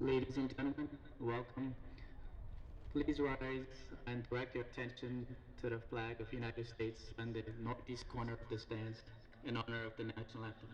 Ladies and gentlemen, welcome. Please rise and direct your attention to the flag of the United States on the northeast corner of the stands in honor of the national anthem.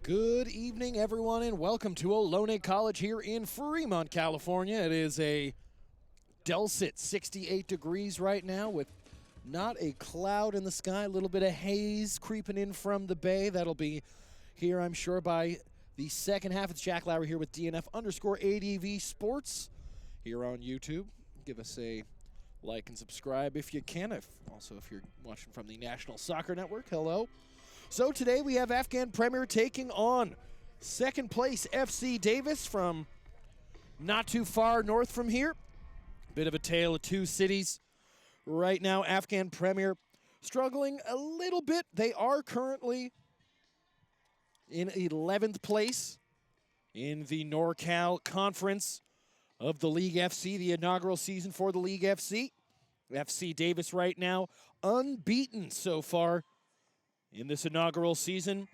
Good evening, everyone, and welcome to Ohlone College here in Fremont, California. It is a dulcet 68 degrees right now with not a cloud in the sky, a little bit of haze creeping in from the bay. That'll be here, I'm sure, by the second half. It's Jack Lowry here with DNF_ADV Sports here on YouTube. Give us a like and subscribe if you can. If you're watching from the National Soccer Network, hello. So today we have Afghan Premier taking on second place FC Davis from not too far north from here. Bit of a tale of two cities. Right now, Afghan Premier struggling a little bit. They are currently in 11th place in the NorCal Conference of the League FC, the inaugural season for the League FC. FC Davis right now unbeaten so far in this inaugural season.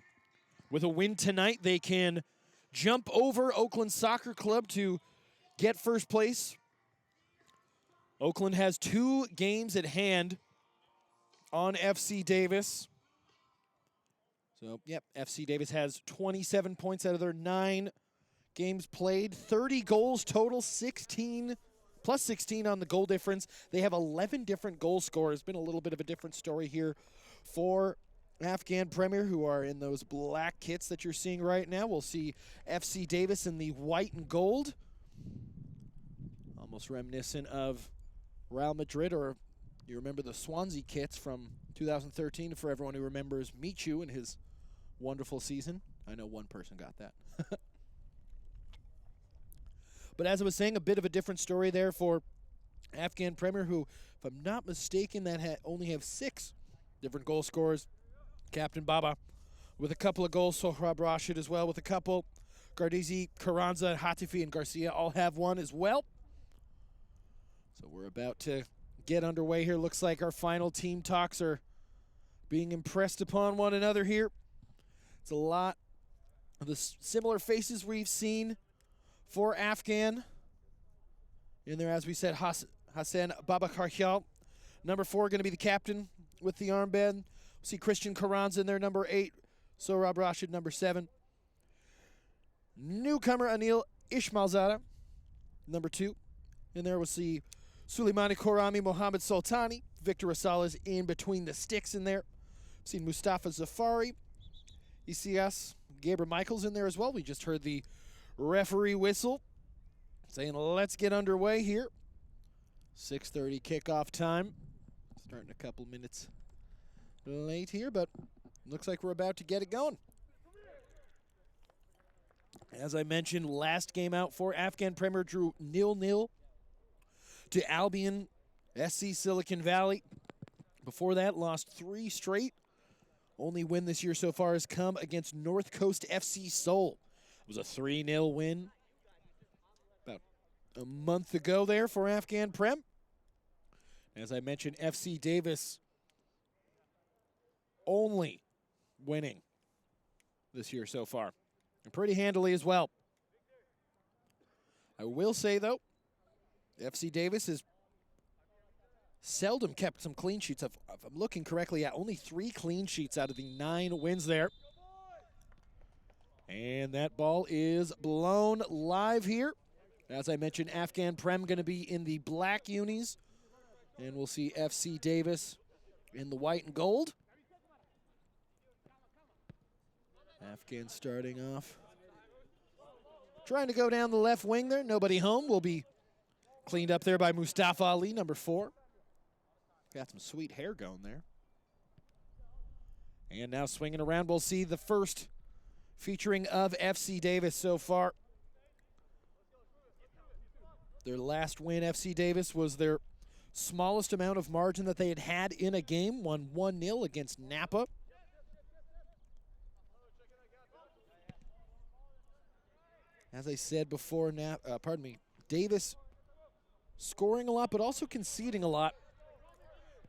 With a win tonight, they can jump over Oakland Soccer Club to get first place. Oakland has 2 games at hand on FC Davis. So, FC Davis has 27 points out of their 9 games played. 30 goals total, 16 plus 16 on the goal difference. They have 11 different goal scorers. Been a little bit of a different story here for Afghan Premier, who are in those black kits that you're seeing right now. We'll see FC Davis in the white and gold. Almost reminiscent of Real Madrid, or you remember the Swansea kits from 2013, for everyone who remembers Michu and his wonderful season. I know one person got that. But as I was saying, a bit of a different story there for Afghan Premier, who, if I'm not mistaken, only have 6 different goal scorers. Captain Baba with a couple of goals, Sohrab Rashid as well with a couple. Gardizi, Carranza, Hatifi, and Garcia all have one as well. So we're about to get underway here. Looks like our final team talks are being impressed upon one another here. It's a lot of the similar faces we've seen for Afghan. In there, as we said, Hassan Babakarhyal. Number 4 going to be the captain with the armband. We'll see Christian Carranza in there, number 8. Sohrab Rashid, number 7. Newcomer Anil Ishmailzada, number 2. In there we'll see Suleimani Korami, Mohammed Sultani. Victor Rosales in between the sticks in there. We've seen Mustafa Zafari. ECS, Gabriel Michaels in there as well. We just heard the referee whistle saying let's get underway here. 6:30 kickoff time. Starting a couple minutes late here, but looks like we're about to get it going. As I mentioned, last game out for Afghan Premier drew 0-0 to Albion SC Silicon Valley. Before that, lost 3 straight. Only win this year so far has come against North Coast FC Seoul. It was a 3-0 win about a month ago there for Afghan Prem. As I mentioned, FC Davis only winning this year so far, and pretty handily as well. I will say, though, FC Davis has seldom kept some clean sheets. If I'm looking correctly, only 3 clean sheets out of the 9 wins there. And that ball is blown live here. As I mentioned, Afghan Prem going to be in the black unis, and we'll see FC Davis in the white and gold. Afghan starting off, trying to go down the left wing there. Nobody home. Will be cleaned up there by Mustafa Ali, number 4. Got some sweet hair going there. And now swinging around, we'll see the first featuring of FC Davis so far. Their last win, FC Davis, was their smallest amount of margin that they had had in a game, won 1-0 against Napa. As I said before, Davis scoring a lot, but also conceding a lot.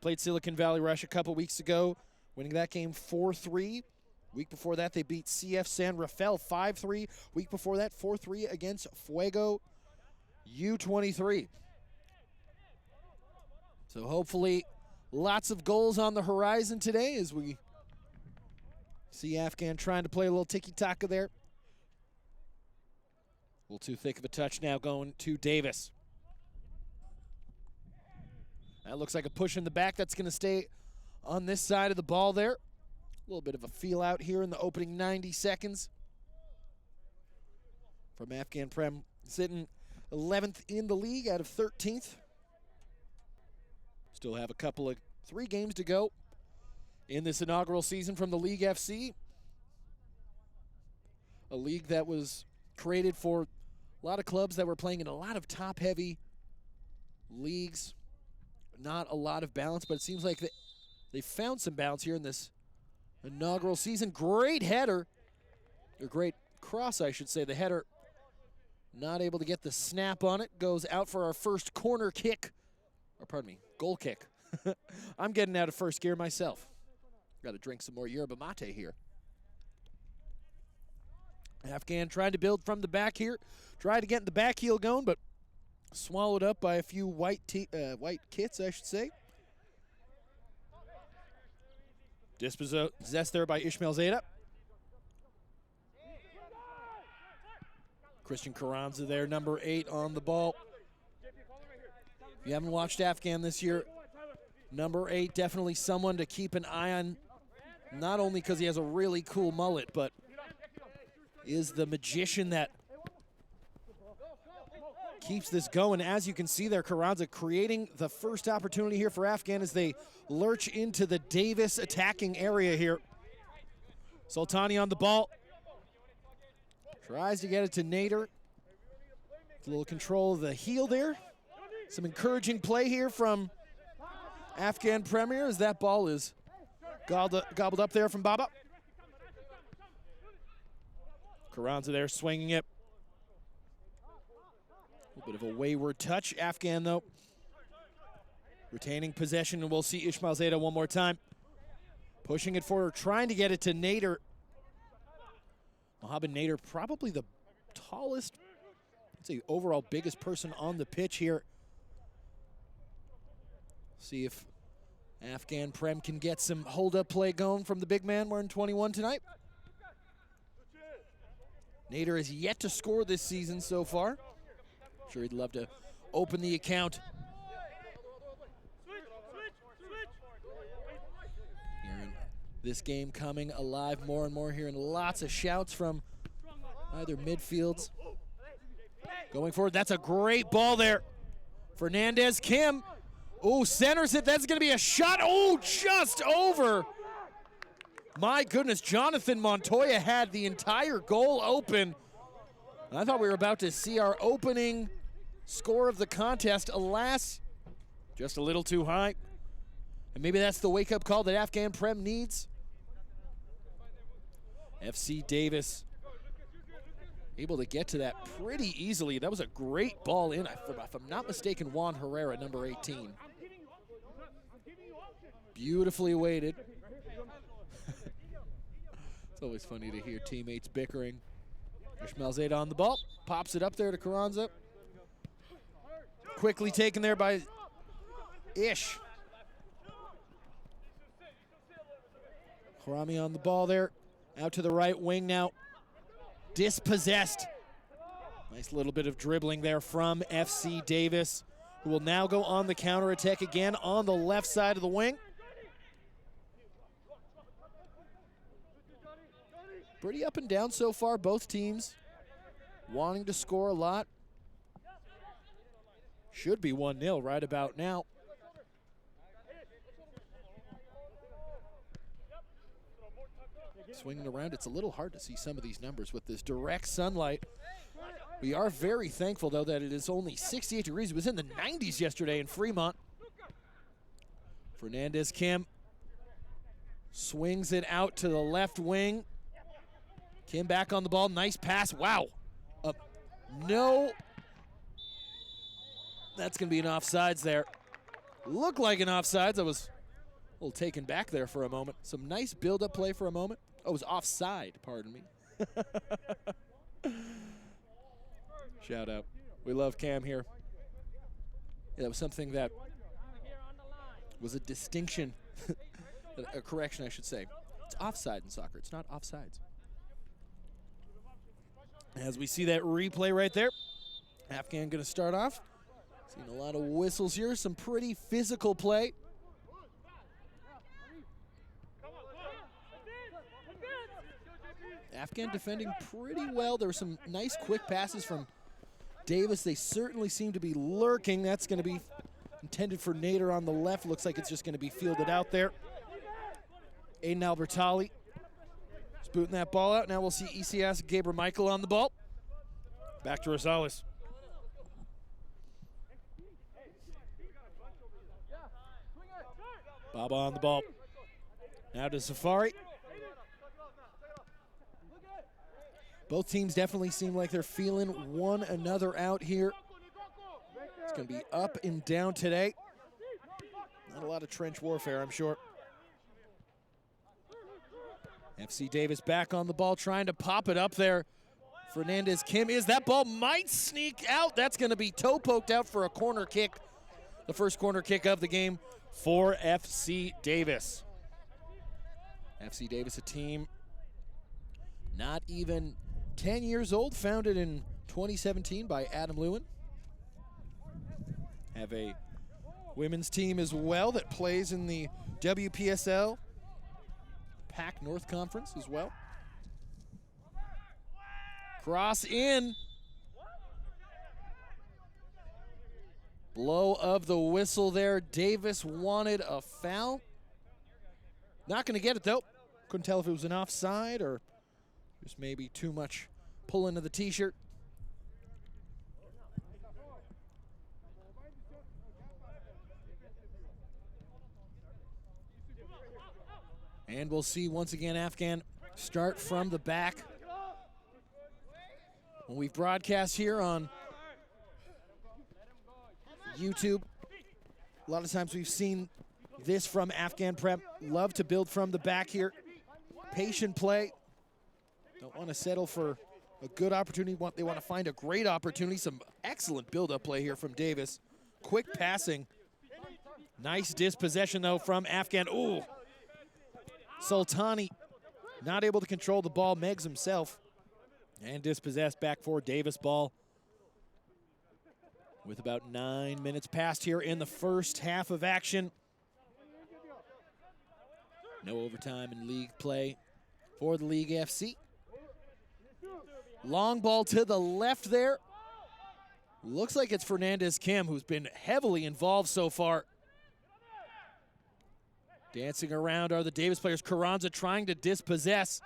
Played Silicon Valley Rush a couple weeks ago, winning that game 4-3. Week before that, they beat CF San Rafael 5-3. Week before that, 4-3 against Fuego U23. So hopefully lots of goals on the horizon today as we see Afghan trying to play a little tiki-taka there. A little too thick of a touch now going to Davis. That looks like a push in the back. That's going to stay on this side of the ball there. A little bit of a feel out here in the opening 90 seconds. From Afghan Prem, sitting 11th in the league out of 13th. Still have 3 games to go in this inaugural season from the League FC. A league that was created for a lot of clubs that were playing in a lot of top-heavy leagues. Not a lot of balance, but it seems like they found some balance here in this inaugural season. Great header, or great cross, I should say. The header not able to get the snap on it. Goes out for our first corner kick, or pardon me, goal kick. I'm getting out of first gear myself. Got to drink some more yerba mate here. Afghan trying to build from the back here. Tried to get the back heel going, but swallowed up by a few white kits, I should say. Dispossessed there by Ishmael Zeta. Christian Carranza there, number 8 on the ball. If you haven't watched Afghan this year, number 8, definitely someone to keep an eye on, not only because he has a really cool mullet, but is the magician that keeps this going. As you can see there, Carranza creating the first opportunity here for Afghan as they lurch into the Davis attacking area here. Sultani on the ball. Tries to get it to Nader. A little control of the heel there. Some encouraging play here from Afghan Premier as that ball is gobbled up there from Baba. Carranza there swinging it. A little bit of a wayward touch. Afghan, though, retaining possession, and we'll see Ishmael Zeta one more time. Pushing it forward, trying to get it to Nader. Mohamed Nader, probably the tallest, I'd say overall biggest person on the pitch here. See if Afghan Prem can get some hold-up play going from the big man wearing 21 tonight. Nader has yet to score this season so far. Sure, he'd love to open the account. Hearing this game coming alive more and more, hearing lots of shouts from either midfields. Going forward, that's a great ball there. Fernandez Kim. Oh, centers it. That's going to be a shot. Oh, just over. My goodness, Jonathan Montoya had the entire goal open. I thought we were about to see our opening score of the contest. Alas, just a little too high. And maybe that's the wake-up call that Afghan Prem needs. FC Davis able to get to that pretty easily. That was a great ball in. If I'm not mistaken, Juan Herrera, number 18. Beautifully weighted. It's always funny to hear teammates bickering. Ishmael Zeta on the ball. Pops it up there to Carranza. Quickly taken there by Ish. Harami on the ball there. Out to the right wing now. Dispossessed. Nice little bit of dribbling there from FC Davis, who will now go on the counterattack again on the left side of the wing. Pretty up and down so far, both teams wanting to score a lot. Should be 1-0 right about now. Swinging around, it's a little hard to see some of these numbers with this direct sunlight. We are very thankful, though, that it is only 68 degrees. It was in the 90s yesterday in Fremont. Fernandez Kim swings it out to the left wing. Kim back on the ball. Nice pass. Wow. No. That's going to be an offsides there. Looked like an offsides. I was a little taken back there for a moment. Some nice build-up play for a moment. Oh, it was offside, pardon me. Shout out. We love Cam here. Yeah, that was something that was a distinction, a correction, I should say. It's offside in soccer. It's not offsides. As we see that replay right there, Afghan going to start off. Seen a lot of whistles here, some pretty physical play. Afghan defending pretty well. There were some nice quick passes from Davis. They certainly seem to be lurking. That's going to be intended for Nader on the left. Looks like it's just going to be fielded out there. Aiden Albertali is booting that ball out. Now we'll see ECS Gabriel Michael on the ball. Back to Rosales. Baba on the ball. Now to Safari. Both teams definitely seem like they're feeling one another out here. It's going to be up and down today. Not a lot of trench warfare, I'm sure. FC Davis back on the ball, trying to pop it up there. Fernandez Kim is. That ball might sneak out. That's going to be toe poked out for a corner kick. The first corner kick of the game for FC Davis. FC Davis, a team not even 10 years old, founded in 2017 by Adam Lewin. Have a women's team as well that plays in the WPSL PAC North Conference as well. Cross in. Blow of the whistle there. Davis wanted a foul. Not going to get it, though. Couldn't tell if it was an offside or just maybe too much pull into the t-shirt. And we'll see once again Afghan start from the back. When we've broadcast here on YouTube, a lot of times we've seen this from Afghan Prep. Love to build from the back here. Patient play. Don't want to settle for a good opportunity. They want to find a great opportunity. Some excellent build-up play here from Davis. Quick passing. Nice dispossession, though, from Afghan. Ooh. Sultani not able to control the ball. Meggs himself. And dispossessed back for Davis ball. With about 9 minutes past here in the first half of action. No overtime in league play for the League FC. Long ball to the left there. Looks like it's Fernandez Kim, who's been heavily involved so far. Dancing around are the Davis players. Carranza trying to dispossess.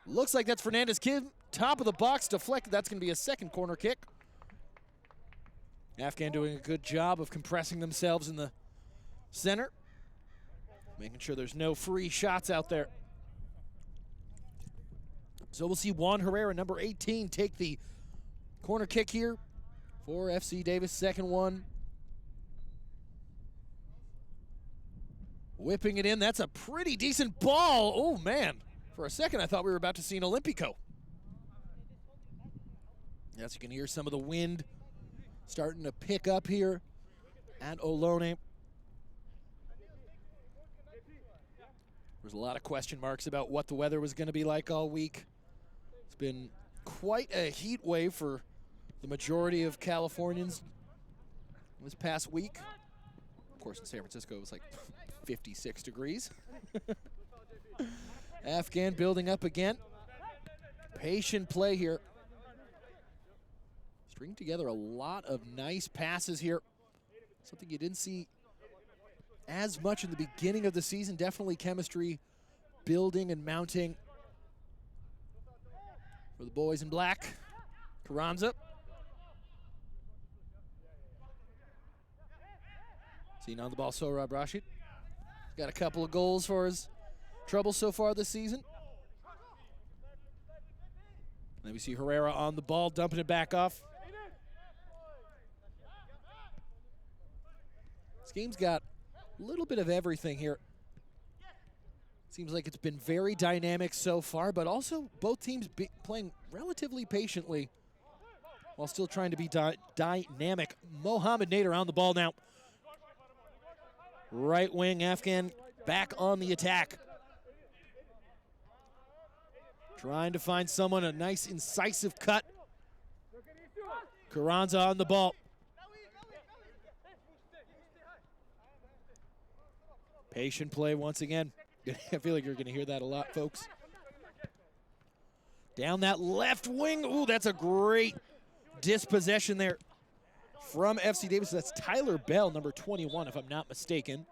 Looks like that's Fernandez Kim. Top of the box, deflected. That's going to be a second corner kick. Afghan doing a good job of compressing themselves in the center. Making sure there's no free shots out there. So we'll see Juan Herrera, number 18, take the corner kick here for FC Davis. Second one. Whipping it in. That's a pretty decent ball. Oh, man. For a second, I thought we were about to see an Olympico. As you can hear, some of the wind starting to pick up here at Ohlone. There's a lot of question marks about what the weather was going to be like all week. It's been quite a heat wave for the majority of Californians this past week. Of course, in San Francisco, it was like 56 degrees. Afghan building up again. Patient play here. String together a lot of nice passes here. Something you didn't see as much in the beginning of the season. Definitely chemistry building and mounting for the boys in black. Carranza. Seen on the ball, Sohrab Rashid. He's got a couple of goals for his trouble so far this season. Then we see Herrera on the ball, dumping it back off. This game's got a little bit of everything here. Seems like it's been very dynamic so far, but also both teams playing relatively patiently while still trying to be dynamic. Mohamed Nader on the ball now. Right wing, Afghan back on the attack. Trying to find someone, a nice incisive cut. Carranza on the ball. Patient play once again. I feel like you're going to hear that a lot, folks. Down that left wing. Ooh, that's a great dispossession there from FC Davis. That's Tyler Bell, number 21, if I'm not mistaken.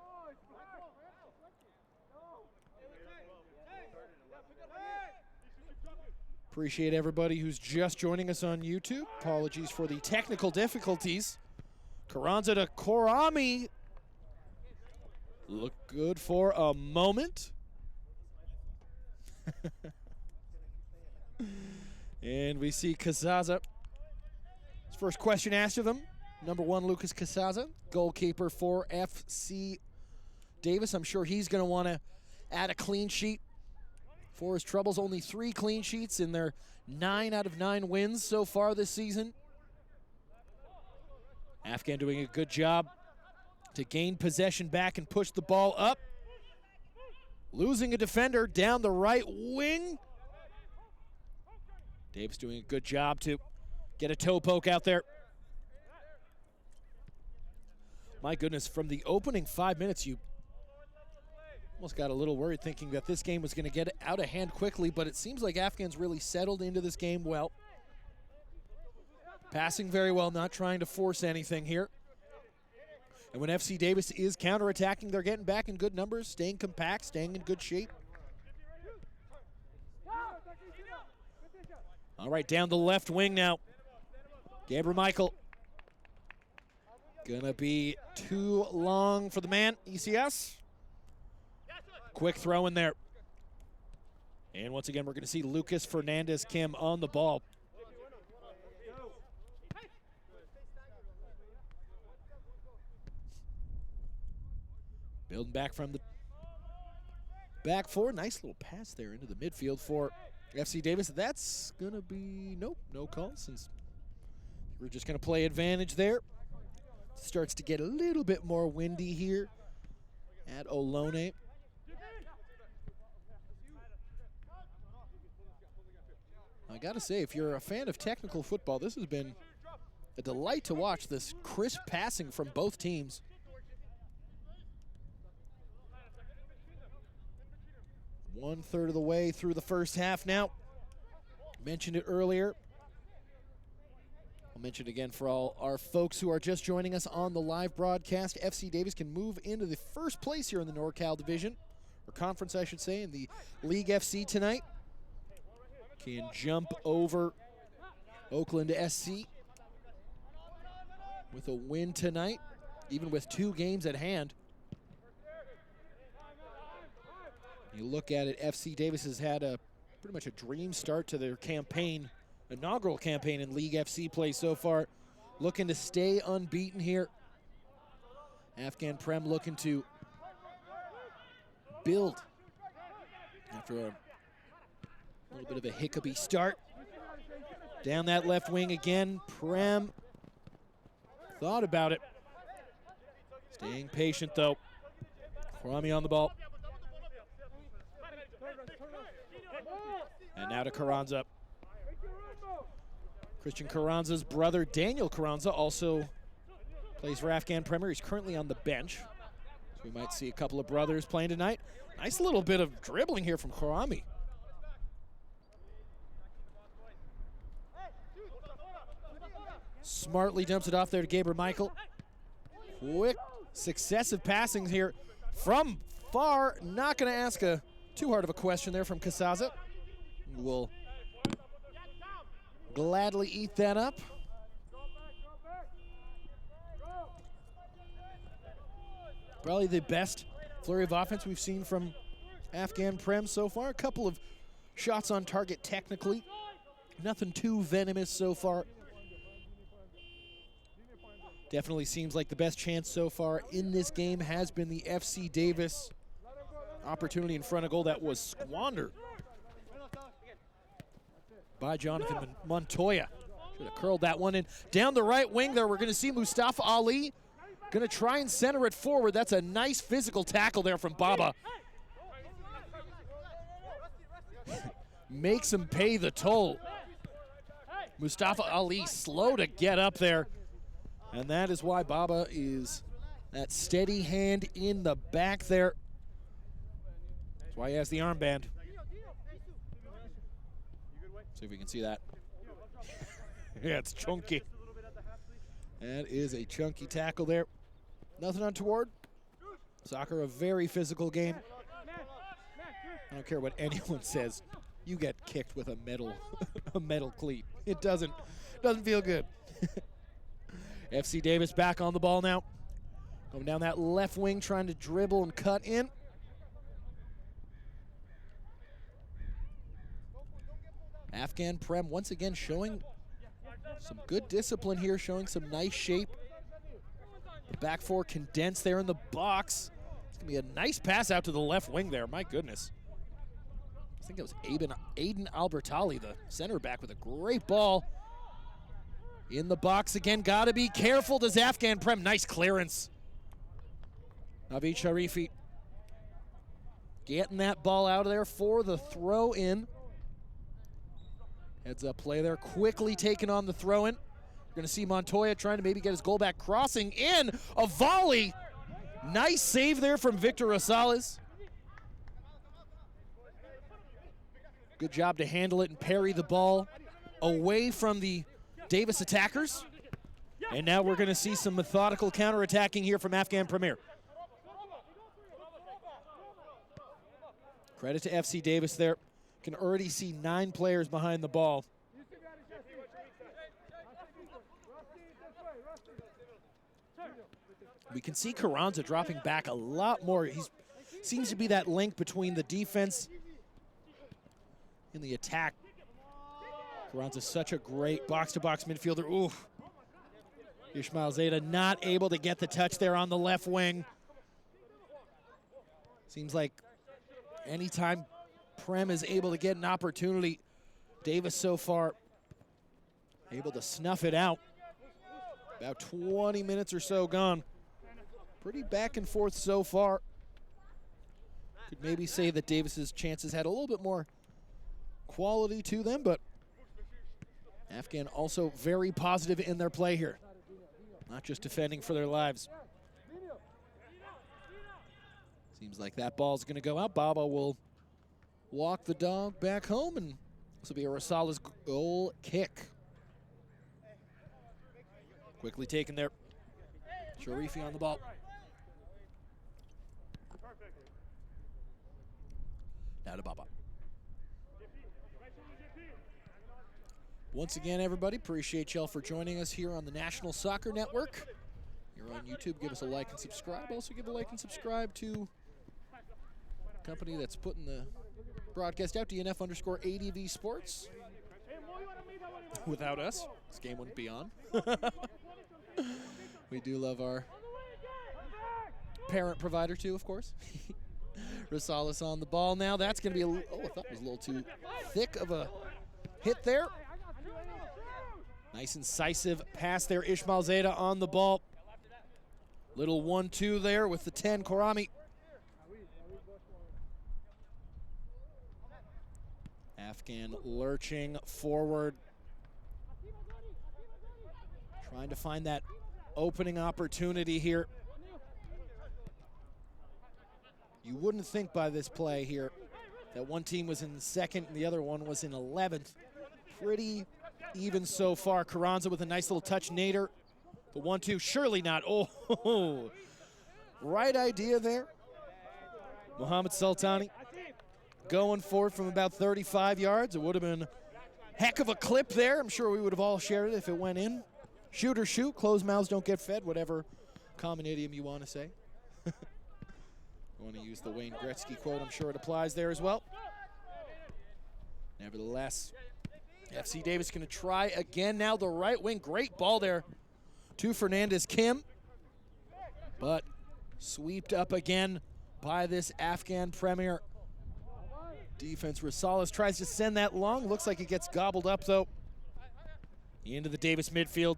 Appreciate everybody who's just joining us on YouTube. Apologies for the technical difficulties. Carranza to Korami. Look good for a moment. And we see Casaza. His first question asked of him. Number 1, Lucas Casaza, goalkeeper for FC Davis. I'm sure he's going to want to add a clean sheet for his troubles. Only 3 clean sheets in their 9 out of 9 wins so far this season. Afghan doing a good job to gain possession back and push the ball up. Losing a defender down the right wing. Davis doing a good job to get a toe poke out there. My goodness, from the opening 5 minutes, you almost got a little worried thinking that this game was going to get out of hand quickly, but it seems like Afghan's really settled into this game well. Passing very well, not trying to force anything here. And when FC Davis is counterattacking, they're getting back in good numbers, staying compact, staying in good shape. All right, down the left wing now. Gabriel Michael. Gonna be too long for the man, ECS. Quick throw in there. And once again, we're gonna see Lucas Fernandez Kim on the ball. Building back from the back four. Nice little pass there into the midfield for FC Davis. That's going to be, nope, no call, since we're just going to play advantage there. Starts to get a little bit more windy here at Ohlone. I got to say, if you're a fan of technical football, this has been a delight to watch, this crisp passing from both teams. One-third of the way through the first half now. Mentioned it earlier. I'll mention it again for all our folks who are just joining us on the live broadcast. FC Davis can move into the first place here in the NorCal division, or conference, I should say, in the League FC tonight. Can jump over Oakland SC with a win tonight, even with 2 games at hand. You look at it, FC Davis has had pretty much a dream start to their campaign, inaugural campaign in League FC play so far. Looking to stay unbeaten here. Afghan Prem looking to build after a A little bit of a hiccupy start. Down that left wing again. Prem thought about it. Staying patient though. Kwame on the ball. And now to Carranza. Christian Carranza's brother, Daniel Carranza, also plays for Afghan Premier. He's currently on the bench. So we might see a couple of brothers playing tonight. Nice little bit of dribbling here from Kwame. Smartly dumps it off there to Gabriel Michael. Quick successive passings here from far. Not going to ask too hard of a question there from Casaza. Will gladly eat that up. Probably the best flurry of offense we've seen from Afghan Prem so far. A couple of shots on target technically. Nothing too venomous so far. Definitely seems like the best chance so far in this game has been the FC Davis opportunity in front of goal that was squandered by Jonathan Montoya. Should have curled that one in. Down the right wing there, we're going to see Mustafa Ali. Going to try and center it forward. That's a nice physical tackle there from Baba. Makes him pay the toll. Mustafa Ali slow to get up there. And that is why Baba is that steady hand in the back there. That's why he has the armband. See if we can see that. Yeah, it's chunky. That is a chunky tackle there. Nothing untoward. Soccer, a very physical game. I don't care what anyone says. You get kicked with a metal, a metal cleat. It doesn't feel good. FC Davis back on the ball now. Going down that left wing, trying to dribble and cut in. Afghan Prem once again showing some good discipline here, showing some nice shape. The back four condensed there in the box. It's going to be a nice pass out to the left wing there. My goodness. I think it was Aiden Albertali, the center back, with a great ball. In the box again. Got to be careful. Does Afghan Prem. Nice clearance. Naveed Sharifi getting that ball out of there for the throw in. Heads up play there. Quickly taking on the throw in. We're going to see Montoya trying to maybe get his goal back. Crossing in. A volley. Nice save there from Victor Rosales. Good job to handle it and parry the ball away from the Davis attackers. And now we're going to see some methodical counterattacking here from Afghan Premier. Credit to FC Davis there. Can already see 9 players behind the ball. We can see Carranza dropping back a lot more. He seems to be that link between the defense and the attack. Carranza's such a great box-to-box midfielder. Ooh. Ishmael Zeta not able to get the touch there on the left wing. Seems like anytime Prem is able to get an opportunity, Davis so far able to snuff it out. About 20 minutes or so gone. Pretty back and forth so far. Could maybe say that Davis's chances had a little bit more quality to them, but Afghan also very positive in their play here. Not just defending for their lives. Seems like that ball's going to go out. Baba will walk the dog back home, and this will be a Rosales goal kick. Quickly taken there. Sharifi on the ball. Now to Baba. Once again, everybody, appreciate y'all for joining us here on the National Soccer Network. You're on YouTube, give us a like and subscribe. Also give a like and subscribe to the company that's putting the broadcast out, DNF_ADV Sports. Without us, this game wouldn't be on. We do love our parent provider too, of course. Rosales on the ball now. That's going to be oh, I thought it was a little too thick of a hit there. Nice incisive pass there. Ishmael Zeta on the ball. Little 1-2 there with the 10, Korami. Afghan lurching forward. Trying to find that opening opportunity here. You wouldn't think by this play here that one team was in second and the other one was in 11th. Pretty even so far. Carranza with a nice little touch. Nader, the 1-2, surely not. Oh, right idea there. Mohamed Sultani going for it from about 35 yards. It would have been a heck of a clip there. I'm sure we would have all shared it if it went in. Shoot or shoot, closed mouths don't get fed, whatever common idiom you want to say. You want to use the Wayne Gretzky quote, I'm sure it applies there as well. Nevertheless, FC Davis going to try again now, the right wing. Great ball there to Fernandez Kim. But swept up again by this Afghan Premier defense. Rosales tries to send that long. Looks like it gets gobbled up, though. Into the Davis midfield.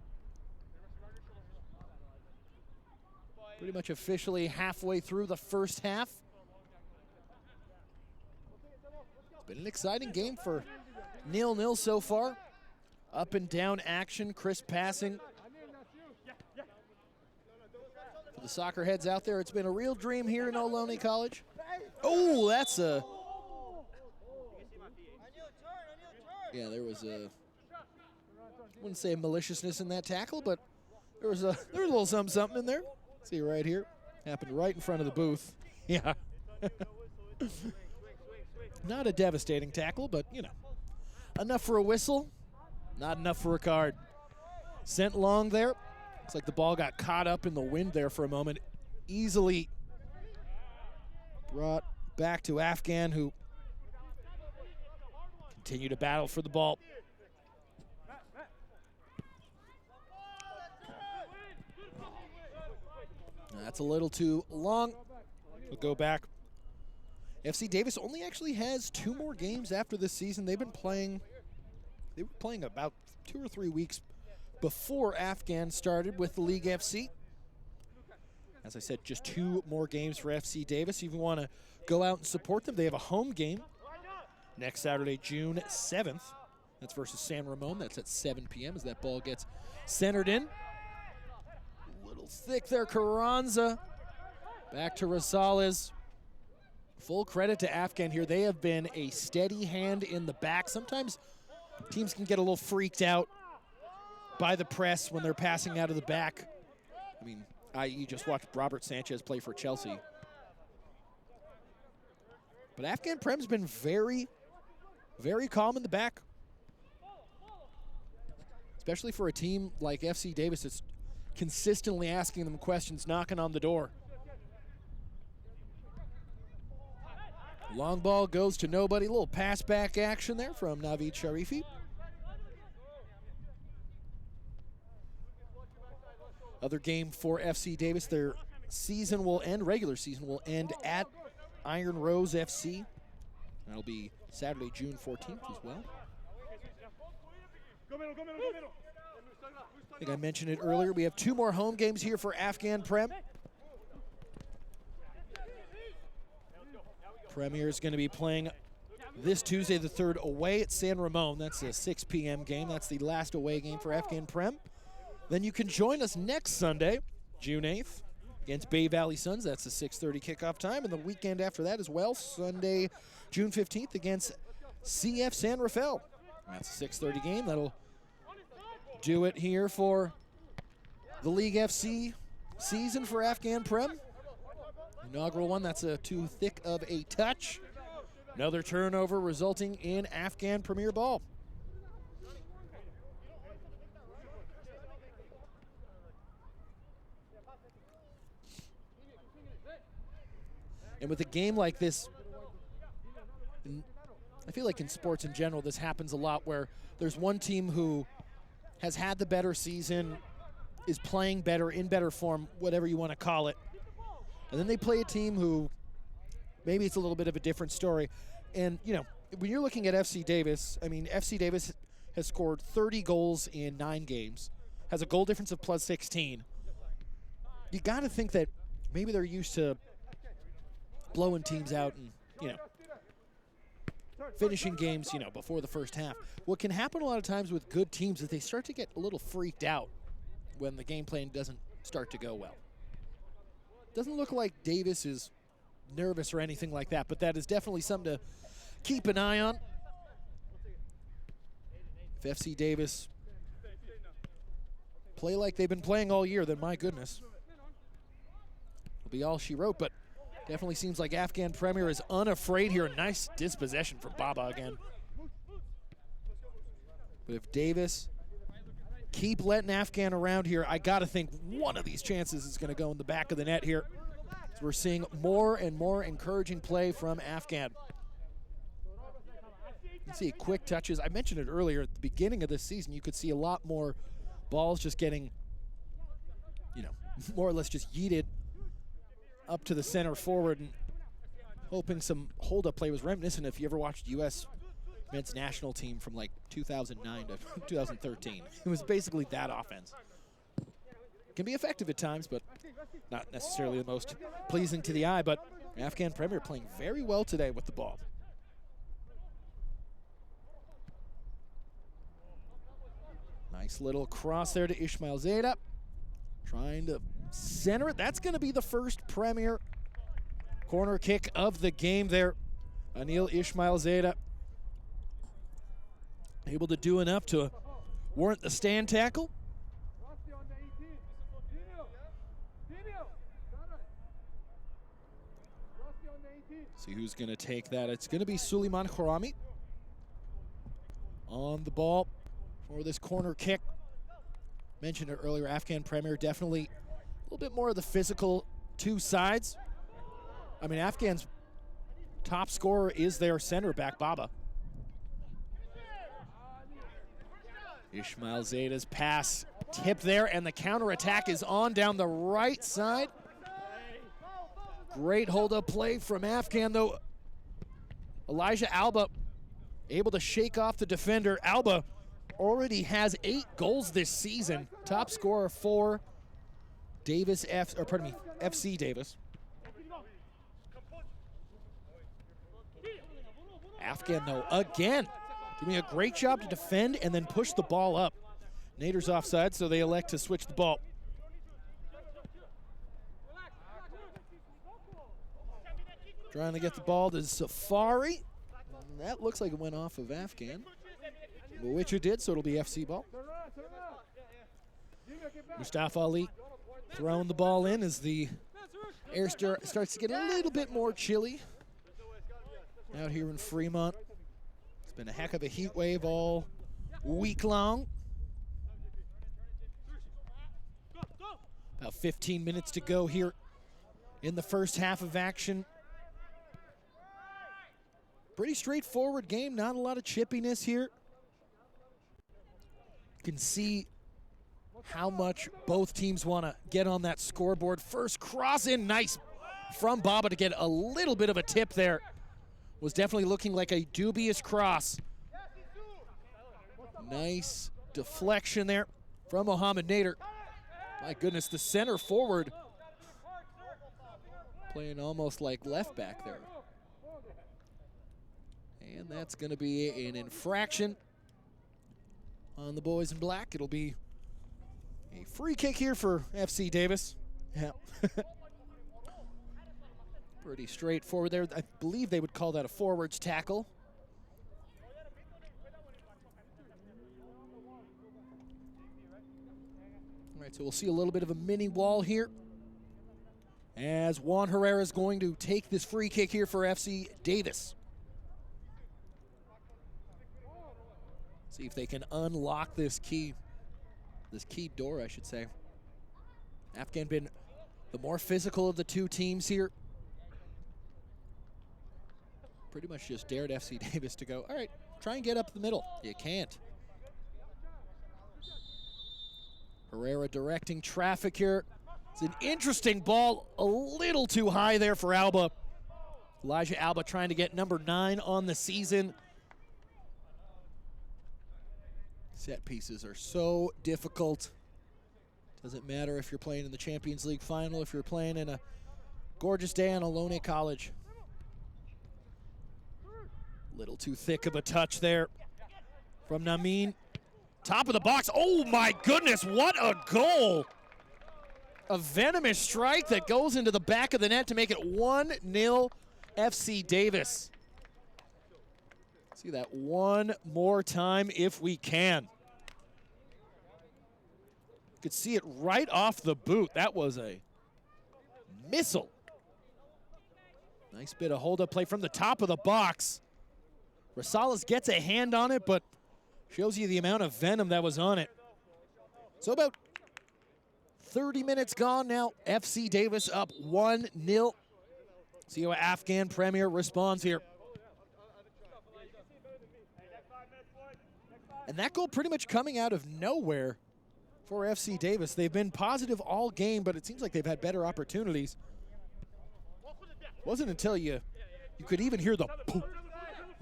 Pretty much officially halfway through the first half. It's been an exciting game for 0-0 so far. Up and down action, crisp passing. For the soccer heads out there, it's been a real dream here in Ohlone College. Oh, that's a... Yeah, there was a... I wouldn't say maliciousness in that tackle, but there was a little something in there. See right here. Happened right in front of the booth. Yeah. Not a devastating tackle, but, you know. Enough for a whistle, not enough for a card. Sent long there. Looks like the ball got caught up in the wind there for a moment. Easily brought back to Afghan, who continue to battle for the ball. That's a little too long. We'll go back. FC Davis only actually has 2 more games after this season. They were playing about 2 or 3 weeks before Afghan started with the League FC. As I said, just 2 more games for FC Davis. If you want to go out and support them, they have a home game next Saturday, June 7th. That's versus San Ramon. That's at 7 p.m. as that ball gets centered in. Thick there, Carranza. Back to Rosales. Full credit to Afghan here. They have been a steady hand in the back. Sometimes teams can get a little freaked out by the press when they're passing out of the back. I mean, i.e. just watched Robert Sanchez play for Chelsea. But Afghan Prem's been very, very calm in the back. Especially for a team like FC Davis that's consistently asking them questions, knocking on the door. Long ball goes to nobody. Little pass back action there from Naveed Sharifi. Other game for FC Davis. Their season will end, regular season will end at Iron Rose FC. That'll be Saturday, June 14th as well. I think I mentioned it earlier. We have 2 more home games here for Afghan Prem. Premier is going to be playing this Tuesday the 3rd away at San Ramon. That's a 6 p.m. game. That's the last away game for Afghan Prem. Then you can join us next Sunday, June 8th, against Bay Valley Suns. That's a 6:30 kickoff time. And the weekend after that as well, Sunday, June 15th, against CF San Rafael. That's a 6:30 game. That'll do it here for the League FC season for Afghan Prem. Inaugural one, that's a too thick of a touch. Another turnover resulting in Afghan Premier ball. And with a game like this, I feel like in sports in general, this happens a lot where there's one team who has had the better season, is playing better, in better form, whatever you want to call it. And then they play a team who maybe it's a little bit of a different story. And, you know, when you're looking at FC Davis, I mean, FC Davis has scored 30 goals in 9 games, has a goal difference of plus 16. You got to think that maybe they're used to blowing teams out and, you know, finishing games, you know, before the first half. What can happen a lot of times with good teams is they start to get a little freaked out when the game plan doesn't start to go well. Doesn't look like Davis is nervous or anything like that, but that is definitely something to keep an eye on. If FC Davis play like they've been playing all year, then my goodness, it'll be all she wrote. But definitely seems like Afghan Premier is unafraid here. Nice dispossession for Baba again. But if Davis keep letting Afghan around here, I got to think one of these chances is going to go in the back of the net here. So we're seeing more and more encouraging play from Afghan. You can see quick touches. I mentioned it earlier at the beginning of this season. You could see a lot more balls just getting, you know, more or less just yeeted up to the center forward, and hoping some hold-up play. Was reminiscent if you ever watched U.S. men's national team from like 2009 to 2013. It was basically that offense. Can be effective at times, but not necessarily the most pleasing to the eye. But Afghan Premier playing very well today with the ball. Nice little cross there to Ismail Zeda. Trying to center it. That's going to be the first Premier corner kick of the game there. Anil Ismail Zeda able to do enough to warrant the stand tackle. See who's going to take that. It's going to be Suleiman Khorami on the ball for this corner kick. Mentioned it earlier, Afghan Premier definitely a little bit more of the physical two sides. I mean, Afghan's top scorer is their center back, Baba. Ismail Zeda's pass tipped there, and the counterattack is on down the right side. Great hold-up play from Afghan, though. Elijah Alba able to shake off the defender. Alba already has 8 goals this season. Top scorer for FC Davis. Afghan, though, again, doing a great job to defend and then push the ball up. Nader's offside, so they elect to switch the ball. Trying to get the ball to Safari. That looks like it went off of Afghan, which it did, so it'll be FC ball. Mustafa Ali throwing the ball in as the air starts to get a little bit more chilly out here in Fremont. It's been a heck of a heat wave all week long. About 15 minutes to go here in the first half of action. Pretty straightforward game, not a lot of chippiness here. You can see how much both teams want to get on that scoreboard. First cross in, nice from Baba to get a little bit of a tip there. Was definitely looking like a dubious cross. Nice deflection there from Mohamed Nader. My goodness, the center forward playing almost like left back there. And that's going to be an infraction on the boys in black. It'll be a free kick here for FC Davis. Yeah. Pretty straightforward there. I believe they would call that a forwards tackle. All right, so we'll see a little bit of a mini wall here as Juan Herrera is going to take this free kick here for FC Davis. See if they can unlock this key door, I should say. Afghan been the more physical of the two teams here. Pretty much just dared FC Davis to go, all right, try and get up the middle. You can't. Herrera directing traffic here. It's an interesting ball, a little too high there for Alba. Elijah Alba trying to get number 9 on the season. Set pieces are so difficult. Doesn't matter if you're playing in the Champions League final, if you're playing in a gorgeous day on Ohlone College. Little too thick of a touch there from Namin. Top of the box. Oh my goodness, what a goal. A venomous strike that goes into the back of the net to make it 1-0 FC Davis. See that one more time if we can. You could see it right off the boot. That was a missile. Nice bit of hold-up play from the top of the box. Rosales gets a hand on it, but shows you the amount of venom that was on it. So about 30 minutes gone now. FC Davis up 1-0. See how Afghan Premier responds here. And that goal pretty much coming out of nowhere for FC Davis. They've been positive all game, but it seems like they've had better opportunities. It wasn't until you could even hear the poof.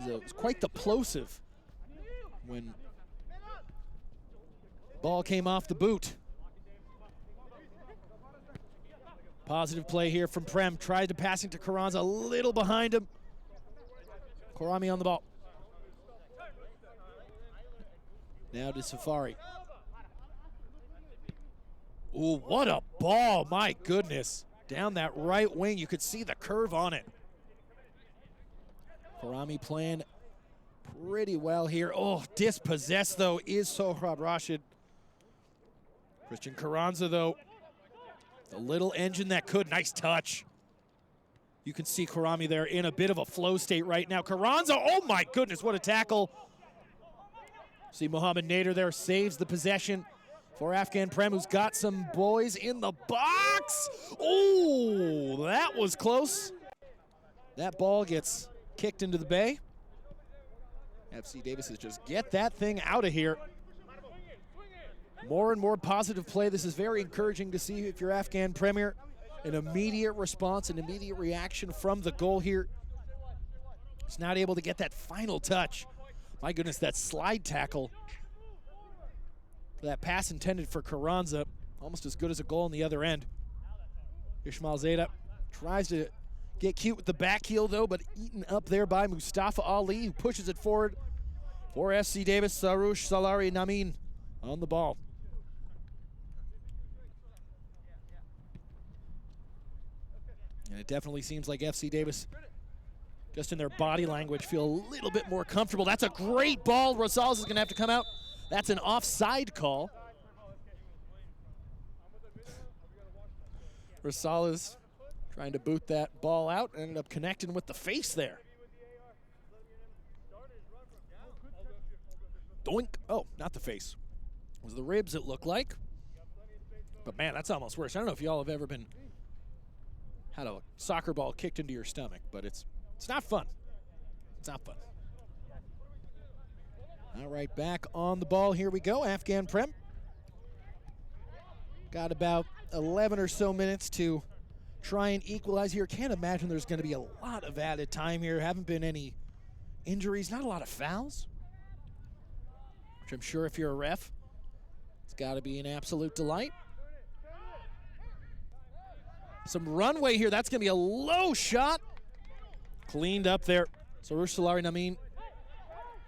It was quite the plosive when ball came off the boot. Positive play here from Prem. Tried to passing to Carranza, a little behind him. Korami on the ball. Now to Safari. Ooh, what a ball, my goodness. Down that right wing, you could see the curve on it. Karami playing pretty well here. Oh, dispossessed, though, is Sohrab Rashid. Christian Carranza, though, the little engine that could. Nice touch. You can see Karami there in a bit of a flow state right now. Carranza, oh my goodness, what a tackle. See Mohamed Nader there, saves the possession for Afghan Prem, who's got some boys in the box. Oh, that was close. That ball gets kicked into the bay. FC Davis is just get that thing out of here. More and more positive play. This is very encouraging to see if you're Afghan Premier. An immediate response, an immediate reaction from the goal here. He's not able to get that final touch. My goodness, that slide tackle. That pass intended for Carranza, almost as good as a goal on the other end. Ishmael Zeta tries to get cute with the back heel, though, but eaten up there by Mustafa Ali, who pushes it forward for FC Davis. Saroush Salari Namin on the ball. And it definitely seems like FC Davis, just in their body language, feel a little bit more comfortable. That's a great ball. Rosales is going to have to come out. That's an offside call. Rosales trying to boot that ball out, ended up connecting with the face there. Doink. Oh, not the face. It was the ribs, it looked like. But man, that's almost worse. I don't know if y'all have ever had a soccer ball kicked into your stomach, but it's not fun. It's not fun. All right, back on the ball. Here we go, Afghan Prem. Got about 11 or so minutes to try and equalize here. Can't imagine there's going to be a lot of added time here. Haven't been any injuries, not a lot of fouls, which I'm sure if you're a ref, it's got to be an absolute delight. Some runway here. That's going to be a low shot. Cleaned up there. Saroush Salari Namin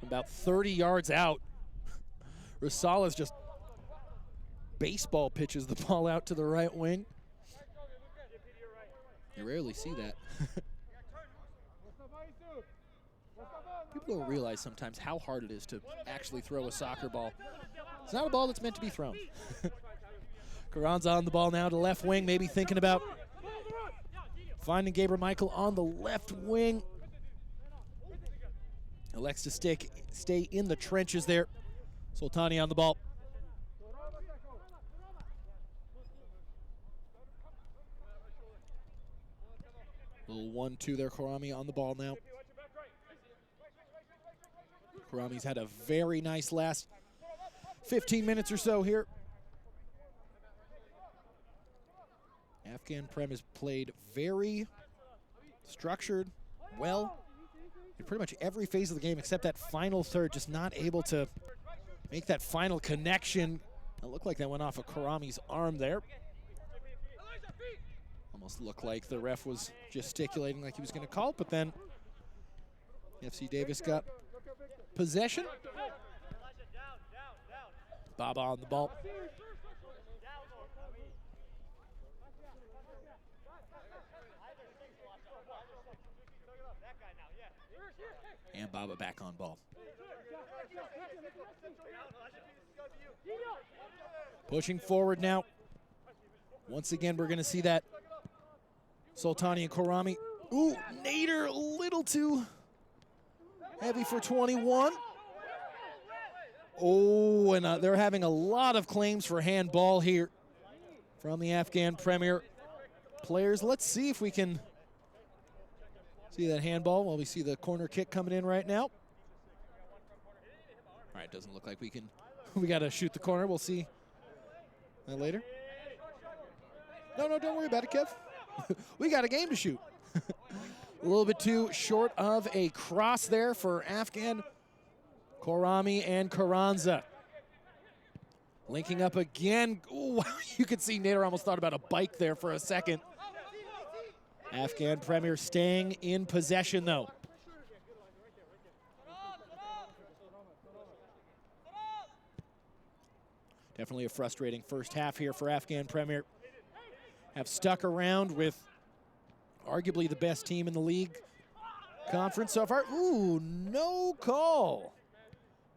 about 30 yards out. Rosales just baseball pitches the ball out to the right wing. You rarely see that. People don't realize sometimes how hard it is to actually throw a soccer ball. It's not a ball that's meant to be thrown. Carranza on the ball now to left wing, maybe thinking about finding Gabriel Michael on the left wing. Elects to stay in the trenches there. Sultani on the ball. Little 1-2 there, Karami on the ball now. Karami's had a very nice last 15 minutes or so here. Afghan Prem has played very structured, well in pretty much every phase of the game except that final third, just not able to make that final connection. It looked like that went off of Karami's arm there. Almost looked like the ref was gesticulating like he was going to call it, but then FC Davis got possession. Baba on the ball. And Baba back on ball. Pushing forward now. Once again, we're going to see that Sultani and Karami. Ooh, Nader a little too heavy for 21. Oh, and they're having a lot of claims for handball here from the Afghan Premier players. Let's see if we can see that handball while we see the corner kick coming in right now. All right, doesn't look like we can. We got to shoot the corner. We'll see that later. No, don't worry about it, Kev. We got a game to shoot. A little bit too short of a cross there for Afghan. Karami and Carranza linking up again. Ooh, you could see Nader almost thought about a bike there for a second. Afghan Premier staying in possession, though. Definitely a frustrating first half here for Afghan Premier. Have stuck around with arguably the best team in the league conference so far. Ooh, no call.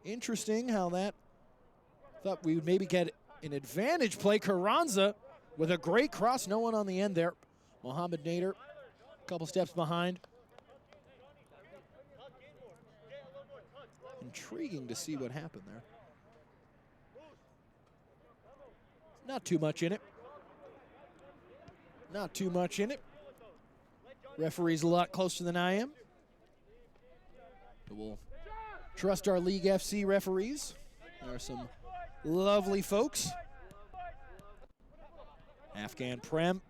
Interesting how that, thought we would maybe get an advantage play. Carranza with a great cross, no one on the end there. Mohamed Nader, a couple steps behind. Intriguing to see what happened there. Not too much in it. Not too much in it. Referee's a lot closer than I am. But we'll trust our League FC referees. There are some lovely folks. Afghan Prem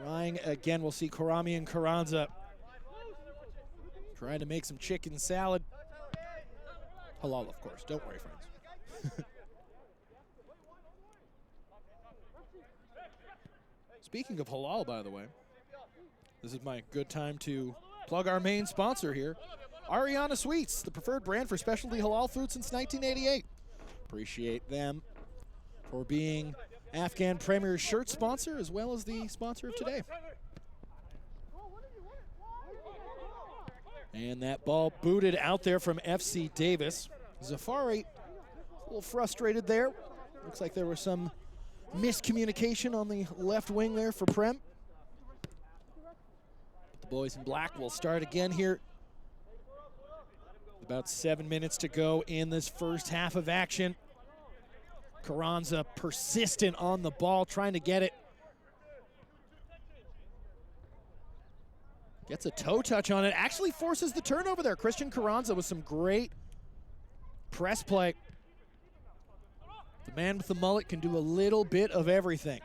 trying again. We'll see Karami and Carranza trying to make some chicken salad. Halal, of course. Don't worry, friends. Speaking of halal, by the way, this is my good time to plug our main sponsor here, Ariana Sweets, the preferred brand for specialty halal food since 1988. Appreciate them for being Afghan Premier's shirt sponsor as well as the sponsor of today. And that ball booted out there from FC Davis. Zafari a little frustrated there. Looks like there was some miscommunication on the left wing there for Prem. The boys in black will start again here. About 7 minutes to go in this first half of action. Carranza persistent on the ball, trying to get it. Gets a toe touch on it, actually forces the turnover there. Christian Carranza with some great press play. The man with the mullet can do a little bit of everything.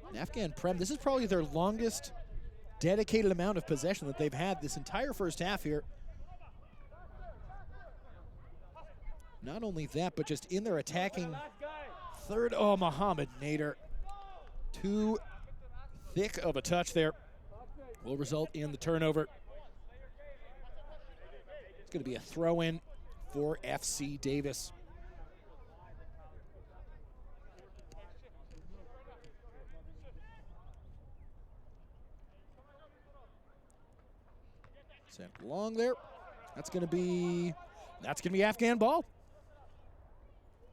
And Afghan Prem, this is probably their longest dedicated amount of possession that they've had this entire first half here. Not only that, but just in their attacking third. Oh, Mohamed Nader. Too thick of a touch there. Will result in the turnover. It's going to be a throw-in for FC Davis. Sent long there. That's going to be Afghan ball.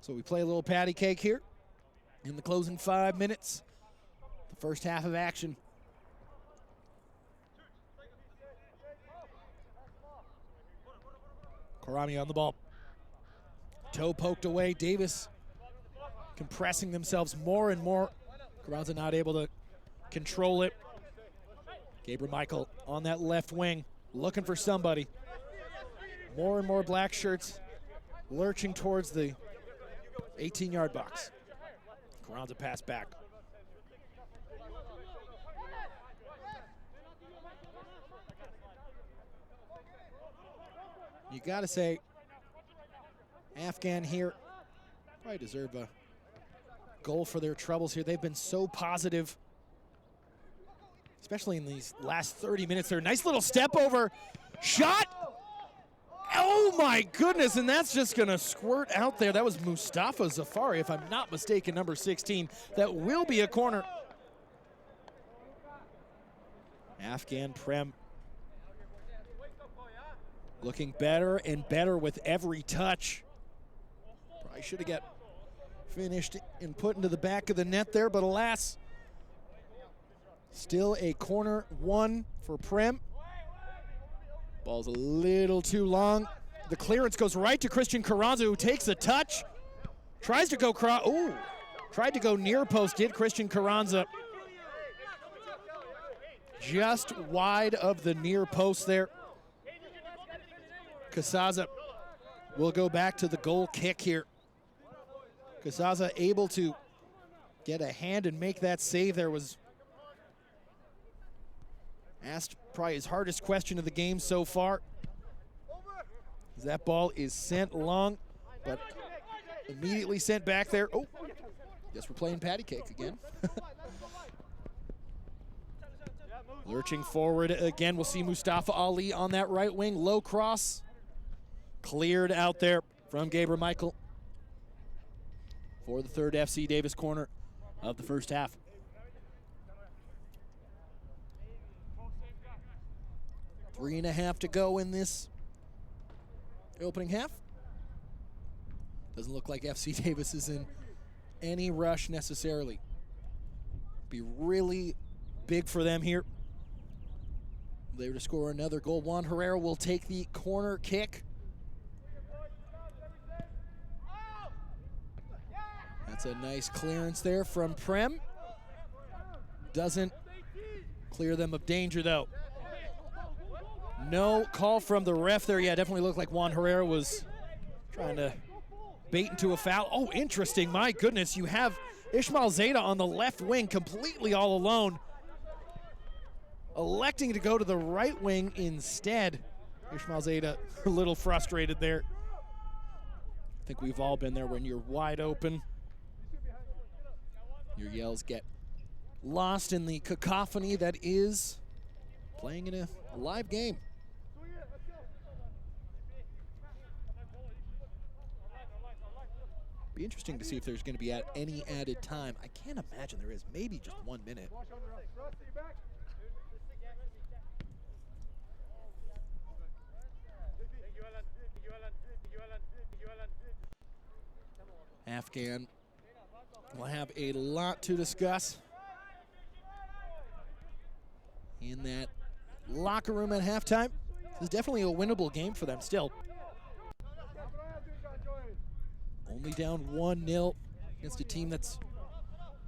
So we play a little patty cake here in the closing 5 minutes. The first half of action. Karami on the ball. Toe poked away. Davis compressing themselves more and more. Carranza not able to control it. Gabriel Michael on that left wing, looking for somebody. More and more black shirts lurching towards the 18-yard box. Carranza pass back. You got to say, Afghan here probably deserve a goal for their troubles here. They've been so positive, especially in these last 30 minutes there. Nice little step over shot. Oh my goodness, and that's just gonna squirt out there. That was Mustafa Zafari, if I'm not mistaken, number 16. That will be a corner. Afghan Prem looking better and better with every touch. Probably should have got finished and put into the back of the net there, but alas, still a corner one for Prem. Ball's a little too long. The clearance goes right to Christian Carranza, who takes a touch. Tries to go tried to go near post, did Christian Carranza. Just wide of the near post there. Casaza will go back to the goal kick here. Casaza able to get a hand and make that save. There was asked probably his hardest question of the game so far. That ball is sent long, but immediately sent back there. Oh, guess we're playing patty cake again. Lurching forward again, we'll see Mustafa Ali on that right wing. Low cross, cleared out there from Gabriel Michael for the third FC Davis corner of the first half. Three and a half to go in this opening half. Doesn't look like FC Davis is in any rush necessarily. Be really big for them here. They were to score another goal. Juan Herrera will take the corner kick. That's a nice clearance there from Prem. Doesn't clear them of danger though. No call from the ref there. Yeah, definitely looked like Juan Herrera was trying to bait into a foul. Oh, interesting. My goodness, you have Ismail Zeta on the left wing completely all alone, electing to go to the right wing instead. Ismail Zeta a little frustrated there. I think we've all been there when you're wide open. Your yells get lost in the cacophony that is playing in a live game. Be interesting to see if there's going to be any added time. I can't imagine there is. Maybe just 1 minute. Afghan will have a lot to discuss in that locker room at halftime. This is definitely a winnable game for them still. Only down 1-0 against a team that's